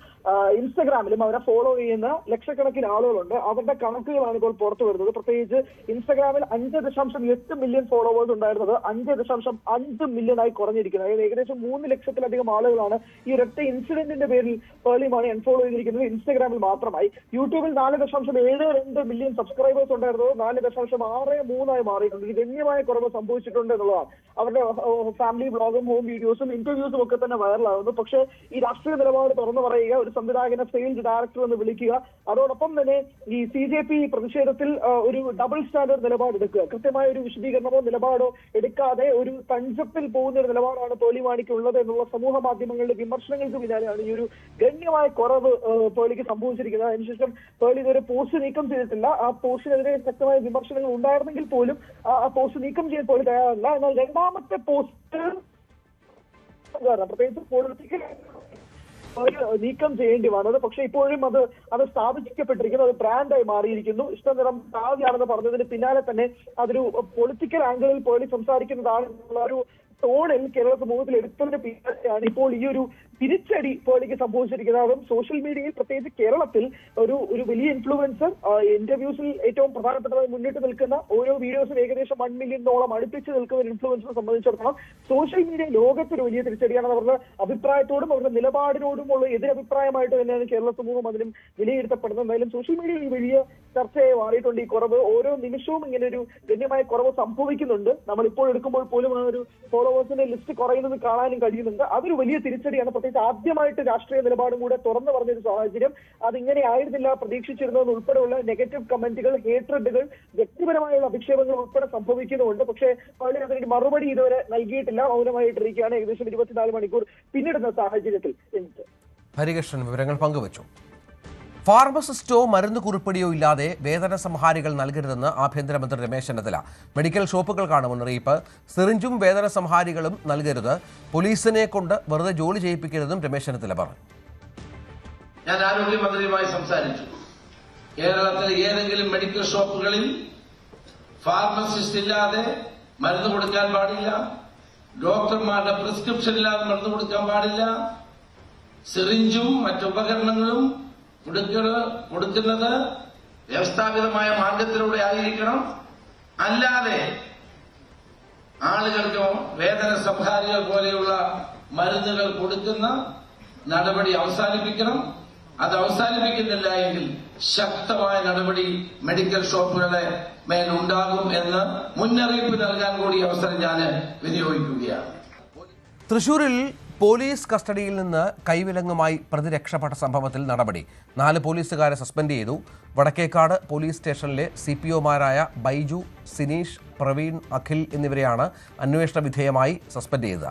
ഇൻസ്റ്റഗ്രാമിലും അവരെ ഫോളോ ചെയ്യുന്ന ലക്ഷക്കണക്കിന് ആളുകളുണ്ട്. അവരുടെ കണക്കുകളാണ് ഇപ്പോൾ പുറത്തു വരുന്നത്. പ്രത്യേകിച്ച് ഇൻസ്റ്റഗ്രാമിൽ 5.8 മില്യൺ ഫോളോവേഴ്സ് ഉണ്ടായിരുന്നത് 5.5 മില്യണായി കുറഞ്ഞിരിക്കുന്നത്. അതായത് ഏകദേശം 3 ലക്ഷത്തിലധികം ആളുകളാണ് ഈ ഒരൊറ്റ ഇൻസിഡന്റിന്റെ പേരിൽ പേർലി മാണി അൺഫോളോ ചെയ്തിരിക്കുന്നത് ഇൻസ്റ്റഗ്രാമിൽ മാത്രമായി. യൂട്യൂബിൽ 4.72 മില്യൺ സബ്സ്ക്രൈബേഴ്സ് ഉണ്ടായിരുന്നത് 4.63 മാറിയിട്ടുണ്ട്. ഈ ഗണ്യമായ കുറവ് സംഭവിച്ചിട്ടുണ്ട് എന്നുള്ളതാണ്. അവരുടെ ഫാമിലി വ്ളോഗും ഹോം വീഡിയോസും ഇന്റർവ്യൂസും ഒക്കെ തന്നെ വൈറലാകുന്നു. പക്ഷേ ഈ രാഷ്ട്രീയ നിലപാട് തുറന്നു പറയുക, ഒരു സംവിധായകനെ ഫെയിൽഡ് ഡയറക്ടർ എന്ന് വിളിക്കുക, അതോടൊപ്പം തന്നെ ഈ CJP പ്രതിഷേധത്തിൽ ഒരു ഡബിൾ സ്റ്റാൻഡേർഡ് നിലപാട് എടുക്കുക, കൃത്യമായ ഒരു വിശദീകരണമോ നിലപാടോ എടുക്കാതെ ഒരു തഞ്ചത്തിൽ പോകുന്ന ഒരു നിലപാടാണ് പേർലി മാണിക്ക് ഉള്ളത് എന്നുള്ള സമൂഹ മാധ്യമങ്ങളുടെ വിമർശനങ്ങൾക്ക് പിന്നാലെയാണ് ഈ ഒരു ഗണ്യമായ കുറവ് പേർലിക്ക് സംഭവിച്ചിരിക്കുന്നത്. അതിനുശേഷം പേർലി ഇതൊരു പോസ്റ്റ് നീക്കം ചെയ്തിട്ടില്ല. ആ പോസ്റ്റിനെതിരെ ശക്തമായ വിമർശനങ്ങൾ ഉണ്ടായിരുന്നെങ്കിൽ പോലും ആ പോസ്റ്റ് നീക്കം ചെയ്യാൻ പോലും തയ്യാറല്ല. എന്നാൽ രണ്ടാമത്തെ പോസ്റ്റ് പ്രത്യേകിച്ച് പൊളിറ്റിക്കൽ നീക്കം ചെയ്യേണ്ടി വന്നത്. പക്ഷെ ഇപ്പോഴും അത് സ്ഥാപിക്കപ്പെട്ടിരിക്കുന്നു, അത് ബ്രാൻഡായി മാറിയിരിക്കുന്നു. ഇഷ്ടനിറം കാവ്യാണെന്ന് പറഞ്ഞതിന് പിന്നാലെ തന്നെ അതൊരു പൊളിറ്റിക്കൽ ആംഗിളിൽ പോലും സംസാരിക്കുന്നതാണ് ഒരു ടോണിൽ കേരള സമൂഹത്തിൽ എടുത്തതിന് പിന്നാലെയാണ് ഇപ്പോൾ ഈ ഒരു തിരിച്ചടി പേളിക്ക് സംഭവിച്ചിരിക്കുന്നത്. അതും സോഷ്യൽ മീഡിയയിൽ പ്രത്യേകിച്ച് കേരളത്തിൽ ഒരു വലിയ ഇൻഫ്ലുവൻസർ ഇന്റർവ്യൂസിൽ ഏറ്റവും പ്രധാനപ്പെട്ടതായി മുന്നിട്ട് നിൽക്കുന്ന ഓരോ വീഡിയോസും ഏകദേശം 1 മില്യണോളം അടുപ്പിച്ച് നിൽക്കുന്ന ഒരു ഇൻഫ്ലുവൻസറെ സംബന്ധിച്ചിടത്തോളം സോഷ്യൽ മീഡിയ ലോകത്തൊരു വലിയ തിരിച്ചടിയാണ്. അവരുടെ അഭിപ്രായത്തോടും അവരുടെ നിലപാടിനോടുമുള്ള എതിരഭിപ്രായമായിട്ട് തന്നെയാണ് കേരള സമൂഹം അതിനും വിലയിരുത്തപ്പെടുന്നത്. എന്തായാലും സോഷ്യൽ മീഡിയയിൽ വലിയ ചർച്ചയായി മാറിയിട്ടുണ്ട് ഈ കുറവ്. ഓരോ നിമിഷവും ഇങ്ങനെ ഒരു ഗണ്യമായ കുറവ് സംഭവിക്കുന്നുണ്ട്. നമ്മളിപ്പോൾ എടുക്കുമ്പോൾ പോലും ആ ഒരു ഫോളോവേഴ്സിന്റെ ലിസ്റ്റ് കുറയുന്നത് കാണാനും കഴിയുന്നുണ്ട്. അതൊരു വലിയ തിരിച്ചടിയാണ്. പ്രത്യേകിച്ച് ആദ്യമായിട്ട് രാഷ്ട്രീയ നിലപാടും കൂടെ തുറന്നു പറഞ്ഞൊരു സാഹചര്യം. അതിങ്ങനെ ആയിരുന്നില്ല പ്രതീക്ഷിച്ചിരുന്നത് ഉൾപ്പെടെയുള്ള നെഗറ്റീവ് കമന്റുകൾ, ഹേറ്റ്രെഡുകൾ, വ്യക്തിപരമായുള്ള അധിക്ഷേപങ്ങൾ ഉൾപ്പെടെ സംഭവിക്കുന്നുണ്ട്. പക്ഷേ പള്ളി അതിനൊരു മറുപടി ഇതുവരെ നൽകിയിട്ടില്ല. മൗനമായിട്ടിരിക്കുകയാണ്. ഏകദേശം 24 മണിക്കൂർ പിന്നിടുന്ന സാഹചര്യത്തിൽ. ഹരികൃഷ്ണൻ വിവരങ്ങൾ പങ്കുവച്ചു. ഫാർമസിസ്റ്റോ മരുന്ന് കുറിപ്പടിയോ ഇല്ലാതെ വേതന സംഹാരികൾ നൽകരുതെന്ന് ആഭ്യന്തരമന്ത്രി രമേശ് ചെന്നിത്തല. മെഡിക്കൽ ഷോപ്പുകൾക്കാണ് മുന്നറിയിപ്പ്. സിറിഞ്ചും വേതന സംഹാരികളും നൽകരുത്. പോലീസിനെ കൊണ്ട് വെറുതെ ജോലി ചെയ്യിപ്പിക്കരുതെന്നും രമേശ് ചെന്നിത്തല പറഞ്ഞു. ഞാൻ ആരോഗ്യമന്ത്രിയുമായി സംസാരിച്ചു. കേരളത്തിലെ ഏതെങ്കിലും മെഡിക്കൽ ഷോപ്പുകളിൽ ഫാർമസിസ്റ്റ് ഇല്ലാതെ മരുന്ന് കൊടുക്കാൻ പാടില്ല. ഡോക്ടർമാരുടെ പ്രിസ്ക്രിപ്ഷൻ ഇല്ലാതെ മരുന്ന് കൊടുക്കാൻ പാടില്ല. സിറിഞ്ചും മറ്റുപകരണങ്ങളും കൊടുക്കുന്നത് വ്യവസ്ഥാപിതമായ മാർഗത്തിലൂടെ ആയിരിക്കണം. അല്ലാതെ ആളുകൾക്ക് വേതന സംഹാരികൾ പോലെയുള്ള മരുന്നുകൾ കൊടുക്കുന്ന നടപടി അവസാനിപ്പിക്കണം. അത് അവസാനിപ്പിക്കുന്നില്ല എങ്കിൽ ശക്തമായ നടപടി മെഡിക്കൽ ഷോപ്പുകളുടെ മേലുണ്ടാകും എന്ന് മുന്നറിയിപ്പ് നൽകാൻ കൂടി അവസരം ഞാൻ വിനിയോഗിക്കുകയാണ്. തൃശൂരിൽ പോലീസ് കസ്റ്റഡിയിൽ നിന്ന് കൈവിലങ്ങുമായി പ്രതി രക്ഷപ്പെട്ട സംഭവത്തിൽ നടപടി. 4 പോലീസുകാരെ സസ്പെൻഡ് ചെയ്തു. വടക്കേക്കാട് പോലീസ് സ്റ്റേഷനിലെ CPOമാരായ ബൈജു, സിനീഷ്, പ്രവീൺ, അഖിൽ എന്നിവരെയാണ് അന്വേഷണ വിധേയമായി സസ്പെൻഡ് ചെയ്തത്.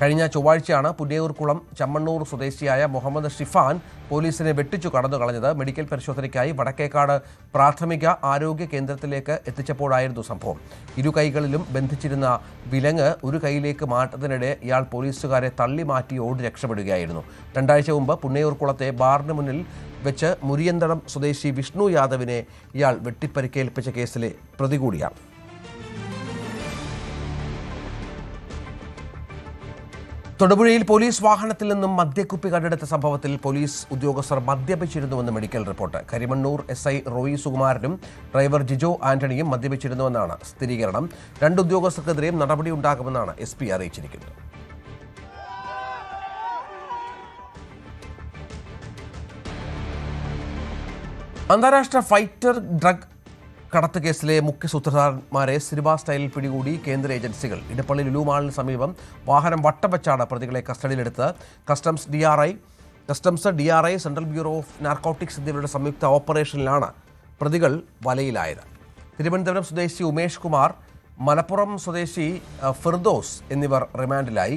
കഴിഞ്ഞ ചൊവ്വാഴ്ചയാണ് പുന്നയൂർക്കുളം ചമ്മണ്ണൂർ സ്വദേശിയായ മുഹമ്മദ് ഷിഫാൻ പോലീസിനെ വെട്ടിച്ചു കടന്നു കളഞ്ഞത്. മെഡിക്കൽ പരിശോധനയ്ക്കായി വടക്കേക്കാട് പ്രാഥമിക ആരോഗ്യ കേന്ദ്രത്തിലേക്ക് എത്തിച്ചപ്പോഴായിരുന്നു സംഭവം. ഇരു കൈകളിലും ബന്ധിച്ചിരുന്ന വിലങ്ങ് ഒരു കൈയിലേക്ക് മാറ്റത്തിനിടെ ഇയാൾ പോലീസുകാരെ തള്ളി മാറ്റി ഓടി രക്ഷപ്പെടുകയായിരുന്നു. 2 ആഴ്ച മുമ്പ് പുന്നയൂർക്കുളത്തെ ബാറിന് മുന്നിൽ വെച്ച് മുരിയന്തടം സ്വദേശി വിഷ്ണു യാദവിനെ ഇയാൾ വെട്ടിപ്പരിക്കേൽപ്പിച്ച കേസിലെ പ്രതി കൂടിയാണ്. തൊടുപുഴയിൽ പോലീസ് വാഹനത്തിൽ നിന്നും മദ്യക്കുപ്പി കണ്ടെടുത്ത സംഭവത്തിൽ പോലീസ് ഉദ്യോഗസ്ഥർ മദ്യപിച്ചിരുന്നുവെന്ന് medical report. Karimannoor SI Roy സുകുമാരനും ഡ്രൈവർ ജിജോ ആന്റണിയും മദ്യപിച്ചിരുന്നുവെന്നാണ് സ്ഥിരീകരണം. 2 ഉദ്യോഗസ്ഥർക്കെതിരെയും നടപടിയുണ്ടാകുമെന്നാണ് SP അറിയിച്ചിരിക്കുന്നത്. അന്താരാഷ്ട്ര ഫൈറ്റർ ഡ്രഗ് കടത്ത് കേസിലെ മുഖ്യ സൂത്രധാരന്മാരെ സിനിമാ സ്റ്റൈലിൽ പിടികൂടി കേന്ദ്ര ഏജൻസികൾ. ഇടപ്പള്ളി ലുലു മാളിന് സമീപം വാഹനം വട്ടം വെച്ചാണ് പ്രതികളെ കസ്റ്റഡിയിലെടുത്ത്. Customs, DRI, central bureau of narcotics എന്നിവരുടെ സംയുക്ത ഓപ്പറേഷനിലാണ് പ്രതികൾ വലയിലായത്. തിരുവനന്തപുരം സ്വദേശി ഉമേഷ് കുമാർ, മലപ്പുറം സ്വദേശി ഫിർദോസ് എന്നിവർ റിമാൻഡിലായി.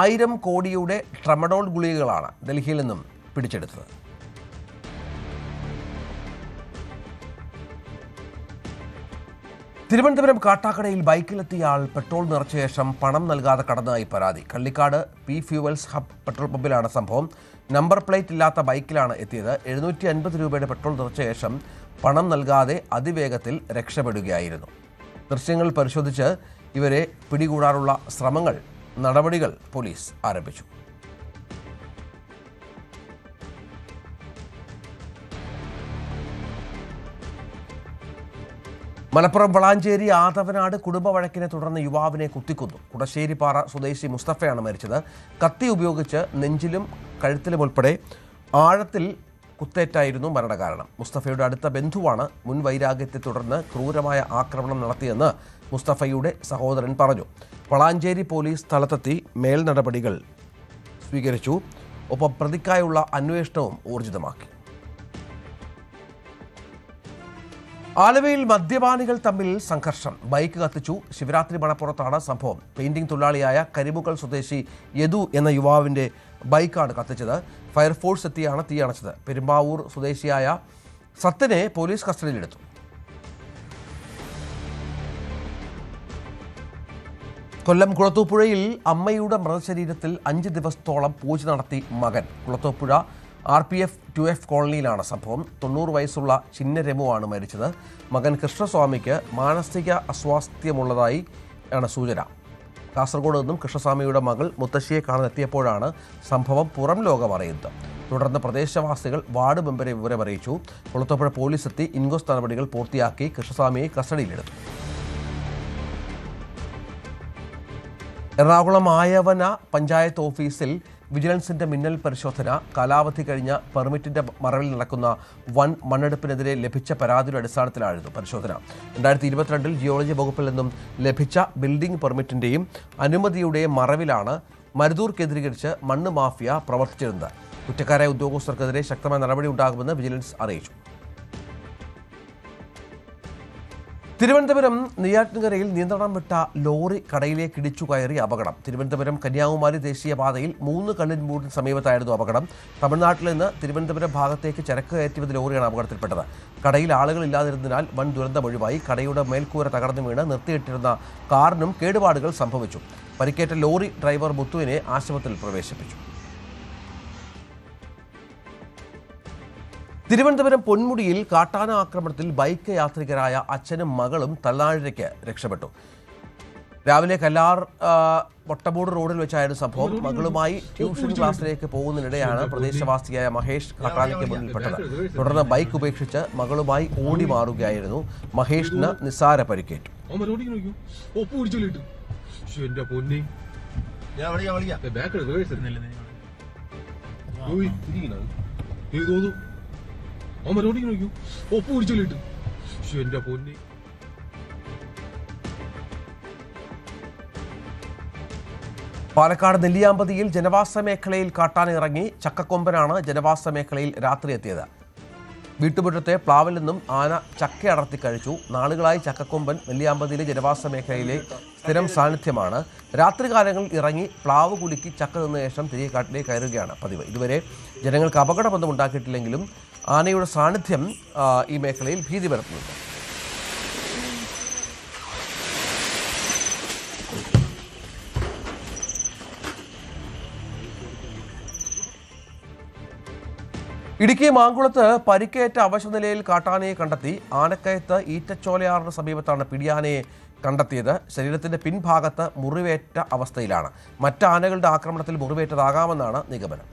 1000 കോടിയുടെ ട്രമഡോൾ ഗുളികകളാണ് ഡൽഹിയിൽ നിന്നും പിടിച്ചെടുത്തത്. തിരുവനന്തപുരം കാട്ടാക്കടയിൽ ബൈക്കിലെത്തിയ ആൾ പെട്രോൾ നിറച്ച ശേഷം പണം നൽകാതെ കടന്നതായി പരാതി. Kallikkad P fuels hub petrol പമ്പിലാണ് സംഭവം. നമ്പർ പ്ലേറ്റ് ഇല്ലാത്ത ബൈക്കിലാണ് എത്തിയത്. 750 രൂപയുടെ പെട്രോൾ നിറച്ച ശേഷം പണം നൽകാതെ അതിവേഗത്തിൽ രക്ഷപ്പെടുകയായിരുന്നു. ദൃശ്യങ്ങൾ പരിശോധിച്ച് ഇവരെ പിടികൂടാനുള്ള നടപടികൾ പോലീസ് ആരംഭിച്ചു. മലപ്പുറം വളാഞ്ചേരി ആദവനാട് കുടുംബ വഴക്കിനെ തുടർന്ന് യുവാവിനെ കുത്തിക്കൊന്നു. കുടശ്ശേരിപ്പാറ സ്വദേശി മുസ്തഫയാണ് മരിച്ചത്. കത്തി ഉപയോഗിച്ച് നെഞ്ചിലും കഴുത്തിലും ഉൾപ്പെടെ ആഴത്തിൽ കുത്തേറ്റായിരുന്നു മരണകാരണം. മുസ്തഫയുടെ അടുത്ത ബന്ധുവാണ് മുൻ വൈരാഗ്യത്തെ തുടർന്ന് ക്രൂരമായ ആക്രമണം നടത്തിയെന്ന് മുസ്തഫയുടെ സഹോദരൻ പറഞ്ഞു. വളാഞ്ചേരി പോലീസ് സ്ഥലത്തെത്തി മേൽ നടപടികൾ സ്വീകരിച്ചു. ഒപ്പം പ്രതിക്കായുള്ള അന്വേഷണവും ഊർജിതമാക്കി. ആലുവയിൽ മദ്യപാനികൾ തമ്മിൽ സംഘർഷം. ബൈക്ക് കത്തിച്ചു. ശിവരാത്രി മണപ്പുറത്താണ് സംഭവം. പെയിന്റിംഗ് തൊഴിലാളിയായ കരിമുക്കൽ സ്വദേശി യദു എന്ന യുവാവിൻ്റെ ബൈക്കാണ് കത്തിച്ചത്. ഫയർഫോഴ്സ് എത്തിയാണ് തീയണച്ചത്. പെരുമ്പാവൂർ സ്വദേശിയായ സത്യനെ പോലീസ് കസ്റ്റഡിയിലെടുത്തു. കൊല്ലം കുളത്തൂപ്പുഴയിൽ അമ്മയുടെ മൃതശരീരത്തിൽ 5 ദിവസത്തോളം പൂജ നടത്തി മകൻ. കുളത്തൂപ്പുഴ RPF 2F കോളനിയിലാണ് സംഭവം. 90 വയസ്സുള്ള ചിന്നരമുവാണ് മരിച്ചത്. മകൻ കൃഷ്ണസ്വാമിക്ക് മാനസിക അസ്വാസ്ഥ്യമുള്ളതായി ആണ് സൂചന. കാസർഗോഡ് നിന്നും കൃഷ്ണസ്വാമിയുടെ മകൾ മുത്തശ്ശിയെ കാണാനെത്തിയപ്പോഴാണ് സംഭവം പുറം ലോകം അറിയുന്നത്. തുടർന്ന് പ്രദേശവാസികൾ വാർഡ് മെമ്പറെ വിവരമറിയിച്ചു. കുളത്തൂപ്പുഴ പോലീസ് എത്തി ഇൻക്വസ്റ്റ് നടപടികൾ പൂർത്തിയാക്കി കൃഷ്ണസ്വാമിയെ കസ്റ്റഡിയിലെടുത്തു. എറണാകുളം ആയവന പഞ്ചായത്ത് ഓഫീസിൽ വിജിലൻസിന്റെ മിന്നൽ പരിശോധന. കാലാവധി കഴിഞ്ഞ പെർമിറ്റിന്റെ മറവിൽ നടക്കുന്ന വൻ മണ്ണെടുപ്പിനെതിരെ ലഭിച്ച പരാതിയുടെ അടിസ്ഥാനത്തിലായിരുന്നു പരിശോധന. 2022 ജിയോളജി വകുപ്പിൽ നിന്നും ലഭിച്ച ബിൽഡിംഗ് പെർമിറ്റിന്റെയും അനുമതിയുടെയും മറവിലാണ് മരുതൂർ കേന്ദ്രീകരിച്ച് മണ്ണ് മാഫിയ പ്രവർത്തിച്ചിരുന്നത്. കുറ്റക്കാരായ ഉദ്യോഗസ്ഥർക്കെതിരെ ശക്തമായ നടപടി ഉണ്ടാകുമെന്ന് വിജിലൻസ് അറിയിച്ചു. തിരുവനന്തപുരം നെയ്യാറ്റിൻകരയിൽ നിയന്ത്രണം വിട്ട ലോറി കടയിലേക്ക് ഇടിച്ചു കയറി അപകടം. തിരുവനന്തപുരം കന്യാകുമാരി ദേശീയപാതയിൽ 3 കല്ലിൻ മൂടിന് സമീപത്തായിരുന്നു അപകടം. തമിഴ്നാട്ടിൽ നിന്ന് തിരുവനന്തപുരം ഭാഗത്തേക്ക് ചരക്ക് കയറ്റി ലോറിയാണ് അപകടത്തിൽപ്പെട്ടത്. കടയിൽ ആളുകളില്ലാതിരുന്നതിനാൽ വൻ ദുരന്തം ഒഴിവായി. കടയുടെ മേൽക്കൂര തകർന്നു വീണ് നിർത്തിയിട്ടിരുന്ന കാറിനും കേടുപാടുകൾ സംഭവിച്ചു. പരിക്കേറ്റ ലോറി ഡ്രൈവർ മുത്തുവിനെ ആശുപത്രിയിൽ പ്രവേശിപ്പിച്ചു. തിരുവനന്തപുരം പൊന്മുടിയിൽ കാട്ടാന ആക്രമണത്തിൽ ബൈക്ക് യാത്രികരായ അച്ഛനും മകളും തലനാഴിലേക്ക് രക്ഷപ്പെട്ടു. രാവിലെ കല്ലാർ വട്ടമൂട് റോഡിൽ വെച്ചായിരുന്നു സംഭവം. മകളുമായി ട്യൂഷൻ ക്ലാസ്സിലേക്ക് പോകുന്നതിനിടെയാണ് പ്രദേശവാസിയായ മഹേഷ് കാട്ടാനയ്ക്ക് മുന്നിൽപ്പെട്ടത്. തുടർന്ന് ബൈക്ക് ഉപേക്ഷിച്ച് മകളുമായി ഓടി മാറുകയായിരുന്നു. മഹേഷിന് നിസ്സാര പരിക്കേറ്റു. പാലക്കാട് നെല്ലിയാമ്പതിയിൽ ജനവാസ മേഖലയിൽ കാട്ടാന ഇറങ്ങി. ചക്കക്കൊമ്പനാണ് ജനവാസ മേഖലയിൽ രാത്രി എത്തിയത്. വീട്ടുമുറ്റത്തെ പ്ലാവിൽ നിന്നും ആന ചക്ക അടർത്തി കഴിച്ചു. നാളുകളായി ചക്കക്കൊമ്പൻ നെല്ലിയാമ്പതിയിലെ ജനവാസ മേഖലയിലെ സ്ഥിരം സാന്നിധ്യമാണ്. രാത്രികാലങ്ങളിൽ ഇറങ്ങി പ്ലാവ് കുലുക്കി ചക്ക നിന്ന ശേഷം തിരികെ കാട്ടിലേക്ക് കയറുകയാണ് പതിവ്. ഇതുവരെ ജനങ്ങൾക്ക് അപകടമൊന്നും ഉണ്ടാക്കിയിട്ടില്ലെങ്കിലും ആനയുടെ സാന്നിധ്യം ഈ മേഖലയിൽ ഭീതി പരത്തുന്നുണ്ട്. ഇടുക്കി മാങ്കുളത്ത് പരിക്കേറ്റ അവശനിലയിൽ കാട്ടാനയെ കണ്ടെത്തി. ആനക്കയത്ത് ഈറ്റച്ചോലയാറിന് സമീപത്താണ് പിടിയാനയെ കണ്ടെത്തിയത്. ശരീരത്തിന്റെ പിൻഭാഗത്ത് മുറിവേറ്റ അവസ്ഥയിലാണ്. മറ്റ് ആനകളുടെ ആക്രമണത്തിൽ മുറിവേറ്റതാകാമെന്നാണ് നിഗമനം.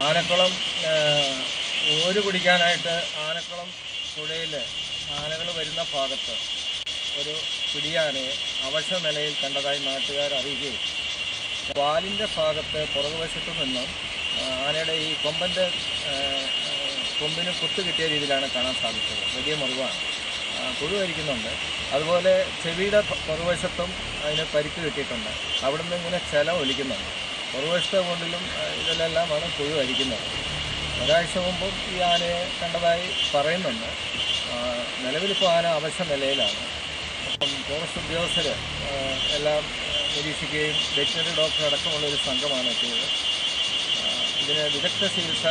ആനക്കുളം ഓര് കുടിക്കാനായിട്ട് ആനക്കുളം പുഴയിൽ ആനകൾ വരുന്ന ഭാഗത്ത് ഒരു പിടിയാനയെ അവശ നിലയിൽ കണ്ടതായി നാട്ടുകാർ അറിയുകയും വാലിൻ്റെ ഭാഗത്ത് പുറകുവശത്തു നിന്നും ആനയുടെ ഈ കൊമ്പിന് കുത്തു കിട്ടിയ രീതിയിലാണ് കാണാൻ സാധിച്ചത്. വലിയ മുറിവാണ്, പുഴു കരിക്കുന്നുണ്ട്. അതുപോലെ ചെവിയുടെ പുറകുവശത്തും അതിന് പരിക്ക് കിട്ടിയിട്ടുണ്ട്. അവിടെ നിന്ന് ഇങ്ങനെ ചെല ഒലിക്കുന്നുണ്ട്. പുറകുവശത്തെ കൊണ്ടിലും ഇതിലെല്ലാമാണ് പുഴു കരിക്കുന്നത്. ഒരാഴ്ച മുമ്പും ഈ ആനയെ കണ്ടതായി പറയുന്നുണ്ട്. നിലവിലിപ്പോൾ ആന അവശ നിലയിലാണ്. ഫോറസ്റ്റ് ഉദ്യോഗസ്ഥർ എല്ലാം നിരീക്ഷിക്കുകയും വെറ്റിനറി ഡോക്ടർ അടക്കമുള്ള ഒരു സംഘമാണ് എത്തിയത്. ഇതിന് വിദഗ്ധ ചികിത്സ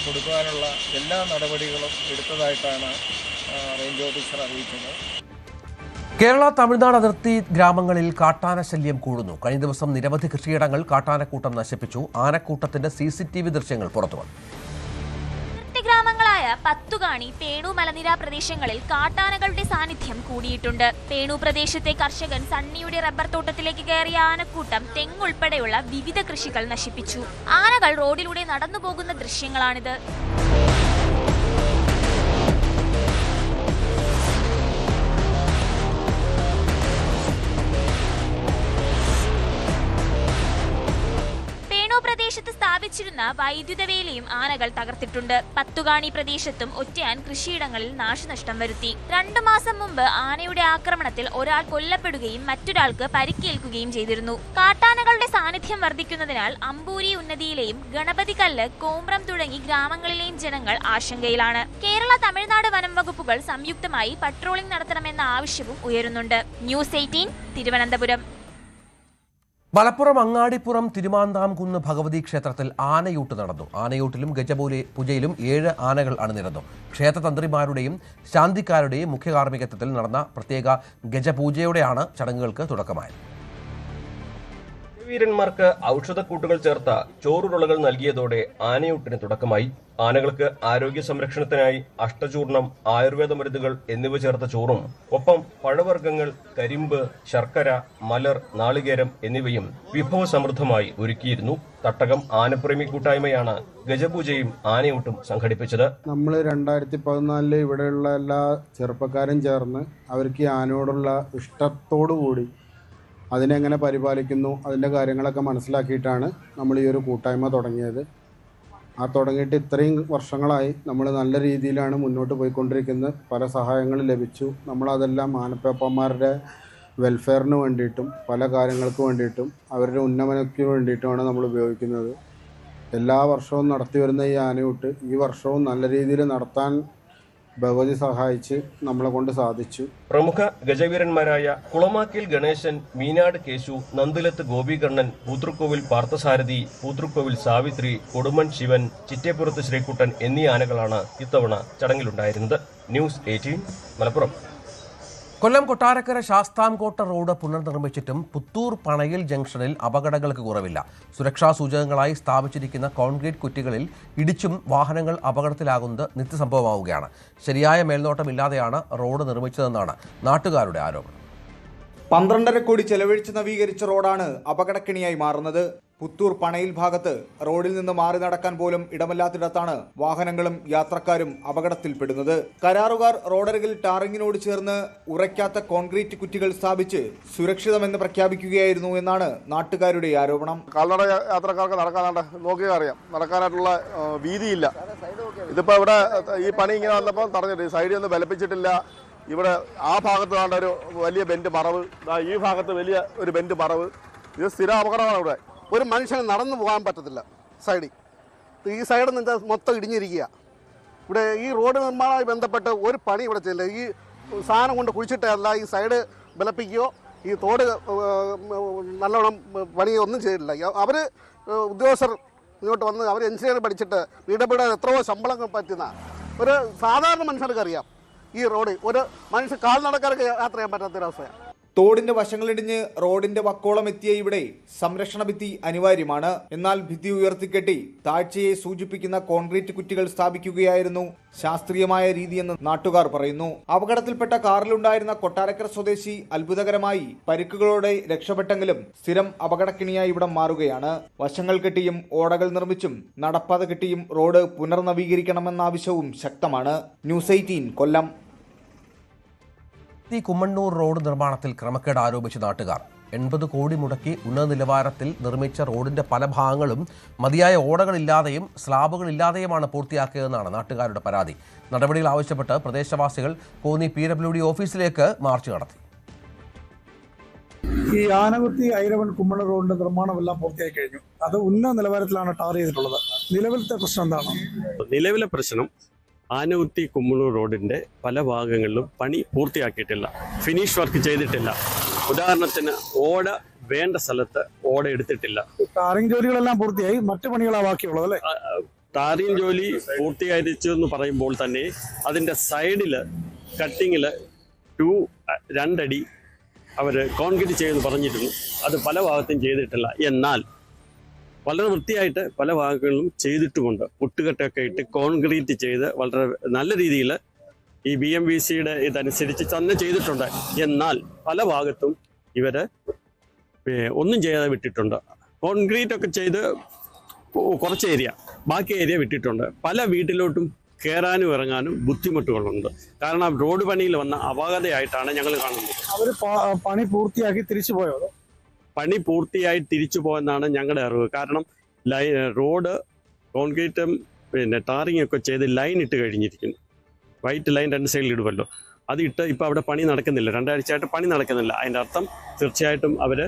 കൊടുക്കുവാനുള്ള എല്ലാ നടപടികളും എടുത്തതായിട്ടാണ് റേഞ്ച് ഓഫീസർ അറിയിച്ചത്. കേരള തമിഴ്നാട് അതിർത്തി ഗ്രാമങ്ങളിൽ കാട്ടാന ശല്യം കൂടുന്നു. കഴിഞ്ഞ ദിവസം നിരവധി കൃഷിയിടങ്ങൾ കാട്ടാനക്കൂട്ടം നശിപ്പിച്ചു. ആനക്കൂട്ടത്തിന്റെ CCTV ദൃശ്യങ്ങൾ പുറത്തുവന്നു. ഗ്രാമങ്ങളായ പത്തുകാണി, പേണു മലനിര പ്രദേശങ്ങളിൽ കാട്ടാനകളുടെ സാന്നിധ്യം കൂടിയിട്ടുണ്ട്. പേണു പ്രദേശത്തെ കർഷകൻ സണ്ണിയുടെ റബ്ബർ തോട്ടത്തിലേക്ക് കയറിയ ആനക്കൂട്ടം തെങ്ങുൾപ്പെടെയുള്ള വിവിധ കൃഷികൾ നശിപ്പിച്ചു. ആനകൾ റോഡിലൂടെ നടന്നുപോകുന്ന ദൃശ്യങ്ങളാണിത്. പ്രദേശത്ത് സ്ഥാപിച്ചിരുന്ന വൈദ്യുത വേലിയും ആനകൾ തകർത്തിട്ടുണ്ട്. പത്തുകാണി പ്രദേശത്തും ഒറ്റയാൻ കൃഷിയിടങ്ങളിൽ നാശനഷ്ടം വരുത്തി. 2 മാസം മുമ്പ് ആനയുടെ ആക്രമണത്തിൽ ഒരാൾ കൊല്ലപ്പെടുകയും മറ്റൊരാൾക്ക് പരിക്കേൽക്കുകയും ചെയ്തിരുന്നു. കാട്ടാനകളുടെ സാന്നിധ്യം വർദ്ധിക്കുന്നതിനാൽ അമ്പൂരി ഉന്നതിയിലെയും ഗണപതികല്ല്, കോമ്പ്രം തുടങ്ങി ഗ്രാമങ്ങളിലെയും ജനങ്ങൾ ആശങ്കയിലാണ്. കേരള തമിഴ്നാട് വനം വകുപ്പുകൾ സംയുക്തമായി പട്രോളിംഗ് നടത്തണമെന്ന ആവശ്യവും ഉയരുന്നുണ്ട്. ന്യൂസ് 18 തിരുവനന്തപുരം. മലപ്പുറം അങ്ങാടിപ്പുറം തിരുമാന്താംകുന്ന് ഭഗവതി ക്ഷേത്രത്തിൽ ആനയൂട്ട് നടന്നു. ആനയൂട്ടിലും പൂജയിലും 7 ആനകൾ അണിനിരന്നു. ക്ഷേത്രതന്ത്രിമാരുടെയും ശാന്തിക്കാരുടെയും മുഖ്യ കാർമ്മികത്വത്തിൽ നടന്ന പ്രത്യേക ഗജപൂജയോടെയാണ് ചടങ്ങുകൾക്ക് തുടക്കമായത്. വീരന്മാർക്ക് ഔഷധക്കൂട്ടുകൾ ചേർത്ത ചോറുരുളകൾ നൽകിയതോടെ ആനയൂട്ടിന് തുടക്കമായി. ആനകൾക്ക് ആരോഗ്യ സംരക്ഷണത്തിനായി അഷ്ടചൂർണം, ആയുർവേദ മരുന്നുകൾ എന്നിവ ചേർത്ത ചോറും ഒപ്പം പഴവർഗ്ഗങ്ങൾ, കരിമ്പ്, ശർക്കര, മലർ, നാളികേരം എന്നിവയും വിഭവസമൃദ്ധമായി ഒരുക്കിയിരുന്നു. തട്ടകം ആനപ്രേമി കൂട്ടായ്മയാണ് ഗജപൂജയും ആനയൂട്ടും സംഘടിപ്പിച്ചത്. നമ്മൾ 2014 ഇവിടെയുള്ള എല്ലാ ചെറുപ്പക്കാരും ചേർന്ന് അവർക്ക് ആനയോടുള്ള ഇഷ്ടത്തോടു കൂടി അതിനെങ്ങനെ പരിപാലിക്കുന്നു അതിൻ്റെ കാര്യങ്ങളൊക്കെ മനസ്സിലാക്കിയിട്ടാണ് നമ്മൾ ഈ ഒരു കൂട്ടായ്മ തുടങ്ങിയത്. ആ തുടങ്ങിയിട്ട് ഇത്രയും വർഷങ്ങളായി നമ്മൾ നല്ല രീതിയിലാണ് മുന്നോട്ട് പോയിക്കൊണ്ടിരിക്കുന്നത്. പല സഹായങ്ങളും ലഭിച്ചു. നമ്മളതെല്ലാം ആനപ്പേപ്പന്മാരുടെ വെൽഫെയറിന് വേണ്ടിയിട്ടും പല കാര്യങ്ങൾക്ക് വേണ്ടിയിട്ടും അവരുടെ ഉന്നമനത്തിന് വേണ്ടിയിട്ടുമാണ് നമ്മൾ ഉപയോഗിക്കുന്നത്. എല്ലാ വർഷവും നടത്തി വരുന്ന ഈ ആനയൂട്ട് ഈ വർഷവും നല്ല രീതിയിൽ നടത്താൻ ഭഗവതി സഹായിച്ച് നമ്മളെ കൊണ്ട് സാധിച്ചു. പ്രമുഖ ഗജവീരന്മാരായ കുളമാക്കിൽ ഗണേശൻ, മീനാട് കേശു, നന്ദിലത്ത് ഗോപികർണൻ, പൂതൃക്കോവിൽ പാർത്ഥസാരഥി, പൂതൃക്കോവിൽ സാവിത്രി, കൊടുമൺ ശിവൻ, ചിറ്റേപ്പുറത്ത് ശ്രീകുട്ടൻ എന്നീ ആനകളാണ് ഇത്തവണ ചടങ്ങിലുണ്ടായിരുന്നത്. ന്യൂസ് 18 മലപ്പുറം. കൊല്ലം കൊട്ടാരക്കര ശാസ്താംകോട്ട റോഡ് പുനർനിർമ്മിച്ചിട്ടും പുത്തൂർ പണയിൽ ജംഗ്ഷനിൽ അപകടങ്ങൾക്ക് കുറവില്ല. സുരക്ഷാ സൂചകങ്ങളായി സ്ഥാപിച്ചിരിക്കുന്ന കോൺക്രീറ്റ് കുറ്റികളിൽ ഇടിച്ചും വാഹനങ്ങൾ അപകടത്തിലാകുന്നത് നിത്യസംഭവമാവുകയാണ്. ശരിയായ മേൽനോട്ടമില്ലാതെയാണ് റോഡ് നിർമ്മിച്ചതെന്നാണ് നാട്ടുകാരുടെ ആരോപണം. 12.5 കോടി ചെലവഴിച്ച് നവീകരിച്ച റോഡാണ് അപകടക്കെണിയായി മാറുന്നത്. പുത്തൂർ പണയിൽ ഭാഗത്ത് റോഡിൽ നിന്ന് മാറി നടക്കാൻ പോലും ഇടമില്ലാത്തിടത്താണ് വാഹനങ്ങളും യാത്രക്കാരും അപകടത്തിൽപ്പെടുന്നത്. കരാറുകാർ റോഡരികിൽ ടാറിങ്ങിനോട് ചേർന്ന് ഉറയ്ക്കാത്ത കോൺക്രീറ്റ് കുറ്റികൾ സ്ഥാപിച്ച് സുരക്ഷിതമെന്ന് പ്രഖ്യാപിക്കുകയായിരുന്നു എന്നാണ് നാട്ടുകാരുടെ ആരോപണം. കാൽനട യാത്രക്കാർക്ക് നടക്കാനാണ്ട് നോക്കിയാൽ അറിയാം, നടക്കാനായിട്ടുള്ള വീതിയില്ല. ഇതിപ്പോൾ ഇവിടെ ഈ പണി ഇങ്ങനെ വന്നപ്പോൾ തടഞ്ഞിട്ട് സൈഡിൽ ഒന്ന് ബലപ്പിച്ചിട്ടില്ല. ഇവിടെ ആ ഭാഗത്ത് വേണ്ട ഒരു വലിയ ബെൻഡ് മറവ്, ഈ ഭാഗത്ത് വലിയ ഒരു ബെൻഡ് മറവ്. ഇത് സ്ഥിര അപകടമാണ്. ഇവിടെ ഒരു മനുഷ്യന് നടന്നു പോകാൻ പറ്റത്തില്ല. സൈഡിൽ ഈ സൈഡിൽ നിന്ന് മൊത്തം ഇടിഞ്ഞിരിക്കുക. ഇവിടെ ഈ റോഡ് നിർമ്മാണവുമായി ബന്ധപ്പെട്ട് ഒരു പണി ഇവിടെ ചെയ്യില്ല. ഈ സാധനം കൊണ്ട് കുഴിച്ചിട്ടല്ല ഈ സൈഡ് ബലപ്പിക്കുകയോ ഈ തോട് നല്ലോണം പണിയോ ഒന്നും ചെയ്തിട്ടില്ല. അവർ ഉദ്യോഗസ്ഥർ ഇങ്ങോട്ട് വന്ന് അവർ എഞ്ചിനീയർ പഠിച്ചിട്ട് വീടപെടാൻ എത്രയോ ശമ്പളം പറ്റുന്ന ഒരു സാധാരണ മനുഷ്യർക്ക് അറിയാം. ഈ റോഡ് ഒരു മനുഷ്യ കാൽനടക്കാർക്ക് യാത്ര ചെയ്യാൻ പറ്റാത്തൊരവസ്ഥയാണ്. തോടിന്റെ വശങ്ങളിടിഞ്ഞ് റോഡിന്റെ വക്കോളം എത്തിയ ഇവിടെ സംരക്ഷണ ഭിത്തി അനിവാര്യമാണ്. എന്നാൽ ഭിത്തി ഉയർത്തിക്കെട്ടി താഴ്ചയെ സൂചിപ്പിക്കുന്ന കോൺക്രീറ്റ് കുറ്റികൾ സ്ഥാപിക്കുകയായിരുന്നു ശാസ്ത്രീയമായ രീതിയെന്ന് നാട്ടുകാർ പറയുന്നു. അപകടത്തിൽപ്പെട്ട കാറിലുണ്ടായിരുന്ന കൊട്ടാരക്കര സ്വദേശി അത്ഭുതകരമായി പരിക്കുകളോടെ രക്ഷപ്പെട്ടെങ്കിലും സ്ഥിരം അപകടക്കിണിയായി ഇവിടം മാറുകയാണ്. വശങ്ങൾ കെട്ടിയും ഓടകൾ നിർമ്മിച്ചും നടപ്പാത കെട്ടിയും റോഡ് പുനർനവീകരിക്കണമെന്ന ആവശ്യവും ശക്തമാണ്. ന്യൂസ് 18 കൊല്ലം. കുമ്മണ്ണൂർ റോഡ് നിർമ്മാണത്തിൽ ക്രമക്കേട് ആരോപിച്ച നാട്ടുകാർ 80 കോടി മുടക്കി ഉന്നത നിലവാരത്തിൽ നിർമ്മിച്ച റോഡിന്റെ പല ഭാഗങ്ങളും മതിയായ ഓടകളില്ലാതെയും സ്ലാബുകളില്ലാതെയുമാണ് പൂർത്തിയാക്കിയതെന്നാണ് നാട്ടുകാരുടെ പരാതി. നടപടികൾ ആവശ്യപ്പെട്ട് പ്രദേശവാസികൾ കോന്നി PWD ഓഫീസിലേക്ക് മാർച്ച് നടത്തി. ഈ ആനകുത്തി ഐരവൺ കുമ്മണ്ണൂർ റോഡിന്റെ നിർമ്മാണമെല്ലാം പൂർത്തിയായി കഴിഞ്ഞു. അത് ഉന്നത നിലവാരത്തിലാണ് ടാർ ചെയ്തിട്ടുള്ളത്. നിലവിലത്തെ പ്രശ്നം എന്താണ്? നിലവിലെ പ്രശ്നം ആനകുത്തി കുമ്മണ്ണൂർ റോഡിന്റെ പല ഭാഗങ്ങളിലും പണി പൂർത്തിയാക്കിയിട്ടില്ല, ഫിനിഷ് വർക്ക് ചെയ്തിട്ടില്ല. ഉദാഹരണത്തിന് ഓട വേണ്ട സ്ഥലത്ത് ഓട എടുത്തിട്ടില്ല. ടാറിംഗ് ജോലികളെല്ലാം പൂർത്തിയായി, മറ്റു പണികളാണ് ബാക്കിയുള്ളത് അല്ലേ? ടാറിംഗ് ജോലി പൂർത്തിയായിരിച്ചു എന്ന് പറയുമ്പോൾ തന്നെ അതിന്റെ സൈഡില് കട്ടിങ്ങില് 2 അടി അവർ കോൺക്രീറ്റ് ചെയ്യുമെന്ന് പറഞ്ഞിരുന്നു. അത് പല ഭാഗത്തും ചെയ്തിട്ടില്ല. എന്നാൽ വളരെ വൃത്തിയായിട്ട് പല ഭാഗങ്ങളിലും ചെയ്തിട്ടുമുണ്ട്. പുട്ടുകെട്ടൊക്കെ ഇട്ട് കോൺക്രീറ്റ് ചെയ്ത് വളരെ നല്ല രീതിയിൽ ഈ BMVCയുടെ ഇതനുസരിച്ച് തന്നെ ചെയ്തിട്ടുണ്ട്. എന്നാൽ പല ഭാഗത്തും ഇവര് ഒന്നും ചെയ്യാതെ വിട്ടിട്ടുണ്ട്. കോൺക്രീറ്റ് ഒക്കെ ചെയ്ത് കുറച്ച് ഏരിയ, ബാക്കി ഏരിയ വിട്ടിട്ടുണ്ട്. പല വീട്ടിലോട്ടും കയറാനും ഇറങ്ങാനും ബുദ്ധിമുട്ടുകളുണ്ട്. കാരണം റോഡ് പണിയിൽ വന്ന അപാകതയായിട്ടാണ് ഞങ്ങൾ കാണുന്നത്. അവർ പണി പൂർത്തിയാക്കി തിരിച്ചു പോയോ? പണി പൂർത്തിയായി തിരിച്ചു പോയെന്നാണ് ഞങ്ങളുടെ അറിവ്. കാരണം റോഡ് കോൺക്രീറ്റും ടാറിങ് ഒക്കെ ചെയ്ത് ലൈൻ ഇട്ട് കഴിഞ്ഞിരിക്കുന്നു. വൈറ്റ് ലൈൻ 2 സൈഡിൽ ഇടുമല്ലോ, അത് ഇട്ട് ഇപ്പോൾ അവിടെ പണി നടക്കുന്നില്ല. 2 ആഴ്ചയായിട്ട് പണി നടക്കുന്നില്ല. അതിൻ്റെ അർത്ഥം തീർച്ചയായിട്ടും അവർ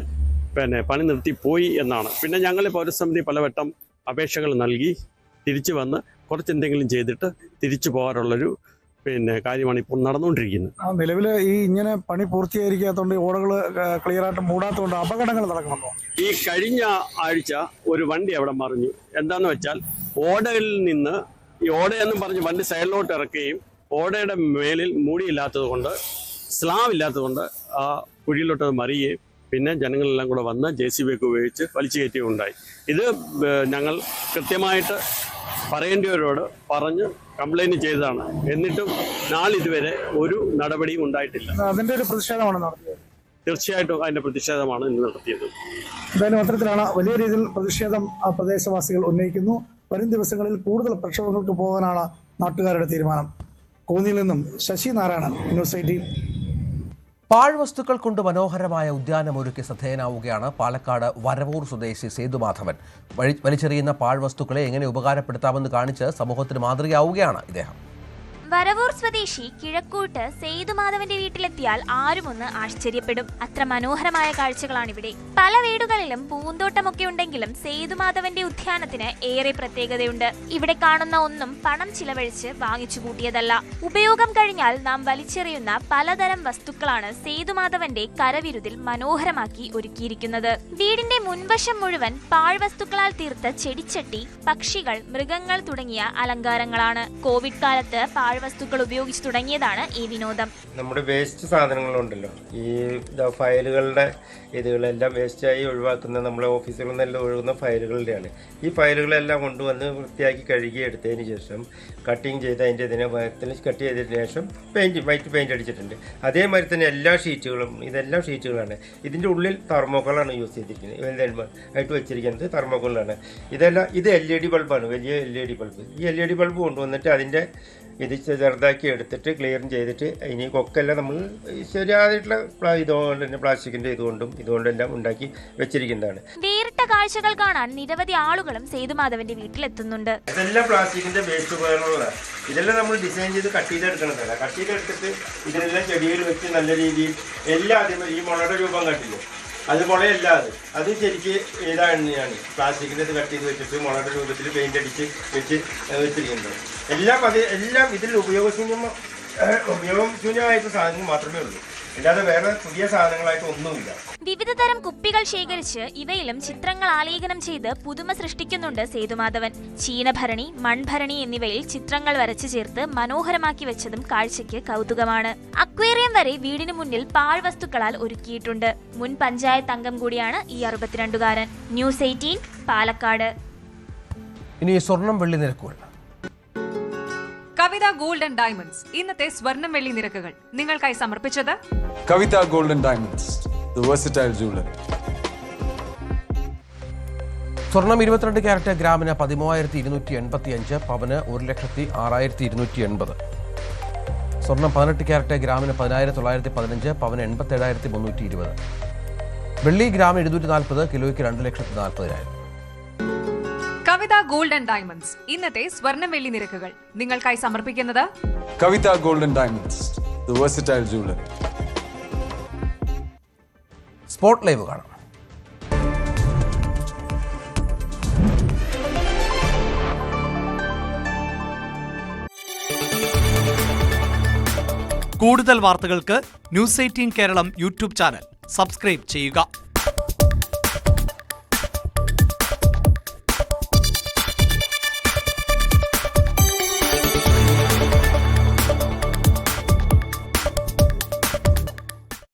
പണി നിർത്തി പോയി എന്നാണ്. പിന്നെ ഞങ്ങൾ പൗരസമിതി പലവട്ടം അപേക്ഷകൾ നൽകി തിരിച്ചു വന്ന് കുറച്ചെന്തെങ്കിലും ചെയ്തിട്ട് തിരിച്ചു പോകാറുള്ളൊരു കാര്യമാണ് ഇപ്പോൾ നടന്നുകൊണ്ടിരിക്കുന്നത്. നിലവിൽ ഈ ഇങ്ങനെ പണി പൂർത്തീകരിക്കാത്തതുകൊണ്ട് ഓടകൾ ക്ലിയർ ആയിട്ട് മൂടാത്തതുകൊണ്ട് അപകടങ്ങൾ നടക്കുന്നുണ്ടോ? ഈ കഴിഞ്ഞ ആഴ്ച ഒരു വണ്ടി അവിടെ മറിഞ്ഞു. എന്താന്ന് വെച്ചാൽ ഓടകളിൽ നിന്ന് ഈ ഓടയെന്നും പറഞ്ഞ് വണ്ടി സൈഡിലോട്ട് ഇറക്കുകയും ഓടയുടെ മേലിൽ മൂടിയില്ലാത്തത് കൊണ്ട്, സ്ലാബ് ഇല്ലാത്തത് കൊണ്ട് ആ കുഴിയിലോട്ട് അത് മറിയുകയും പിന്നെ ജനങ്ങളെല്ലാം കൂടെ വന്ന് JCB ഒക്കെ ഉപയോഗിച്ച് വലിച്ചു കയറ്റുകയുണ്ടായി. ഇത് ഞങ്ങൾ കൃത്യമായിട്ട് പറയേണ്ടവരോട് പറഞ്ഞ് കംപ്ലൈൻറ്റ് ചെയ്തതാണ്. എന്നിട്ടും നാളിതുവരെ ഒരു നടപടിയും ഉണ്ടായിട്ടില്ല. അതിന്റെ ഒരു പ്രതിഷേധമാണ് നടത്തിയത്. തീർച്ചയായിട്ടും അതിന്റെ പ്രതിഷേധമാണ് ഇന്ന് നടത്തിയത്. എന്തായാലും അത്തരത്തിലാണ് വലിയ രീതിയിൽ പ്രതിഷേധം പ്രദേശവാസികൾ ഉന്നയിക്കുന്നു. വരും ദിവസങ്ങളിൽ കൂടുതൽ പ്രക്ഷോഭങ്ങൾക്ക് പോകാനാണ് നാട്ടുകാരുടെ തീരുമാനം. കോന്നിയിൽ നിന്നും ശശി നാരായണൻ, ന്യൂസ് 18. പാഴ്വസ്തുക്കൾ കൊണ്ട് മനോഹരമായ ഉദ്യാനമൊരുക്കി ശ്രദ്ധേയനാവുകയാണ് പാലക്കാട് വരവൂർ സ്വദേശി സേതുമാധവൻ. വലിച്ചെറിയുന്ന പാഴ്വസ്തുക്കളെ എങ്ങനെ ഉപകാരപ്പെടുത്താമെന്ന് കാണിച്ച് സമൂഹത്തിന് മാതൃകയാവുകയാണ് ഇദ്ദേഹം. വരവൂർ സ്വദേശി കിഴക്കൂട്ട് സേതുമാധവന്റെ വീട്ടിലെത്തിയാൽ ആരുമൊന്ന് ആശ്ചര്യപ്പെടും. അത്ര മനോഹരമായ കാഴ്ചകളാണിവിടെ. പല വീടുകളിലും പൂന്തോട്ടമൊക്കെ ഉണ്ടെങ്കിലും സേതുമാധവന്റെ ഉദ്യാനത്തിന് ഏറെ പ്രത്യേകതയുണ്ട്. ഇവിടെ കാണുന്ന ഒന്നും പണം ചിലവഴിച്ച് വാങ്ങിച്ചു കൂട്ടിയതല്ല. ഉപയോഗം കഴിഞ്ഞാൽ നാം വലിച്ചെറിയുന്ന പലതരം വസ്തുക്കളാണ് സേതുമാധവന്റെ കരവിരുതിൽ മനോഹരമാക്കി ഒരുക്കിയിരിക്കുന്നത്. വീടിന്റെ മുൻവശം മുഴുവൻ പാഴ്വസ്തുക്കളാൽ തീർത്ത ചെടിച്ചട്ടി, പക്ഷികൾ, മൃഗങ്ങൾ തുടങ്ങിയ അലങ്കാരങ്ങളാണ്. കോവിഡ് കാലത്ത് വസ്തുക്കൾ ഉപയോഗിച്ച് തുടങ്ങിയതാണ് ഈ വിനോദം. നമ്മുടെ വേസ്റ്റ് സാധനങ്ങളുണ്ടല്ലോ, ഈ ഫയലുകളുടെ ഇതുകളെല്ലാം വേസ്റ്റായി ഒഴിവാക്കുന്ന നമ്മുടെ ഓഫീസുകളിൽ നിന്നെല്ലാം ഒഴുകുന്ന ഫയലുകളുടെയാണ്. ഈ ഫയലുകളെല്ലാം കൊണ്ടുവന്ന് വൃത്തിയാക്കി കഴുകി എടുത്തതിന് ശേഷം കട്ടിങ് ചെയ്ത് അതിൻ്റെ ഇതിനെ കട്ട് ചെയ്തതിന് ശേഷം വൈറ്റ് പെയിൻറ്റ് അടിച്ചിട്ടുണ്ട്. അതേമാതിരി തന്നെ എല്ലാ ഷീറ്റുകളും, ഇതെല്ലാം ഷീറ്റുകളാണ്. ഇതിൻ്റെ ഉള്ളിൽ തെർമോക്കോളാണ് യൂസ് ചെയ്തിരിക്കുന്നത്. ആയിട്ട് വെച്ചിരിക്കുന്നത് തെർമോക്കോളാണ്. ഇത് LED ബൾബാണ്, വലിയ LED ബൾബ്. ഈ LED ബൾബ് കൊണ്ടുവന്നിട്ട് അതിൻ്റെ ഇത് ചെറുതാക്കി എടുത്തിട്ട് ക്ലിയർ ചെയ്തിട്ട് ഇനി കൊക്കെല്ലാം നമ്മൾ ശരിയായിട്ടുള്ള ഇതുകൊണ്ട് തന്നെ പ്ലാസ്റ്റിക്കിൻ്റെ ഇതുകൊണ്ടെല്ലാം ഉണ്ടാക്കി വെച്ചിരിക്കുന്നതാണ്. വേറിട്ട കാഴ്ചകൾ കാണാൻ നിരവധി ആളുകളും സേതുമാധവന്റെ വീട്ടിലെത്തുന്നുണ്ട്. ഇതെല്ലാം പ്ലാസ്റ്റിക്കിന്റെ വേസ്റ്റ് ഉപകരണങ്ങളാണ്. ഇതെല്ലാം നമ്മൾ ഡിസൈൻ ചെയ്ത് കട്ട് ചെയ്തെടുക്കണതല്ല. കട്ട് ചെയ്തെടുത്തിട്ട് ഇതിനെല്ലാം ചെടിയിൽ വെച്ച് നല്ല രീതിയിൽ എല്ലാം ഈ മുളയുടെ രൂപം കട്ടില്ലേ, അത് മുളയല്ല, അത് ശരിക്ക് ഇതാണ് പ്ലാസ്റ്റിക്കിൻ്റെ ഇത് കട്ട് ചെയ്ത് വെച്ചിട്ട് മുളയുടെ രൂപത്തിൽ പെയിന്റ് അടിച്ച് വെച്ചിരിക്കുന്നത്. എല്ലാം ഇതിൽ ഉപയോഗശൂന്യമായിട്ട് സാധനങ്ങൾ മാത്രമേ ഉള്ളൂ, അല്ലാതെ വേറെ പുതിയ സാധനങ്ങളായിട്ട് ഒന്നുമില്ല. വിവിധ തരം കുപ്പികൾ ശേഖരിച്ച് ഇവയിലും ചിത്രങ്ങൾ ആലേഖനം ചെയ്ത് പുതുമ സൃഷ്ടിക്കുന്നുണ്ട് സേതുമാധവൻ. ചീനഭരണി, മൺഭരണി എന്നിവയിൽ ചിത്രങ്ങൾ വരച്ചു ചേർത്ത് മനോഹരമാക്കി വെച്ചതും കാഴ്ചയ്ക്ക് കൗതുകമാണ്. അക്വേറിയം വരെ വീടിന് മുന്നിൽ പാഴ്വസ്തുക്കളാൽ ഒരുക്കിയിട്ടുണ്ട്. മുൻ പഞ്ചായത്ത് അംഗം കൂടിയാണ് ഈ 62-കാരൻ. ന്യൂസ് 18 പാലക്കാട്. ഇനി സ്വർണം വെള്ളി നിരക്കുകൾ. കവിത ഗോൾഡ് ആൻഡ് ഡയമണ്ട്സ് ഇന്നത്തെ സ്വർണം വെള്ളി നിരക്കുകൾ നിങ്ങൾക്കായി സമർപ്പിച്ചത് Kavitha gold and diamonds, the versatile jeweller. സ്വർണം 22 ക്യാരറ്റ് ഗ്രാമിന് 13,285, പവന് 1,06,280. സ്വർണം 18 ക്യാരറ്റ് ഗ്രാമിന് 10,915, പവന് 87,320. വെള്ളി ഗ്രാമിന് 240, കിലോയ്ക്ക് 2,40,000. കവിത ഗോൾഡ് ആൻഡ് ഡയമണ്ട്സ് ഇന്നത്തെ സ്വർണം വെള്ളി നിരക്കുകൾ നിങ്ങൾക്കായി സമർപ്പിക്കുന്നത് Kavitha gold and diamonds, the versatile jeweller. Spot live കാണാം. കൂടുതൽ വാർത്തകൾക്ക് news 18 Keralam YouTube channel subscribe ചെയ്യുക.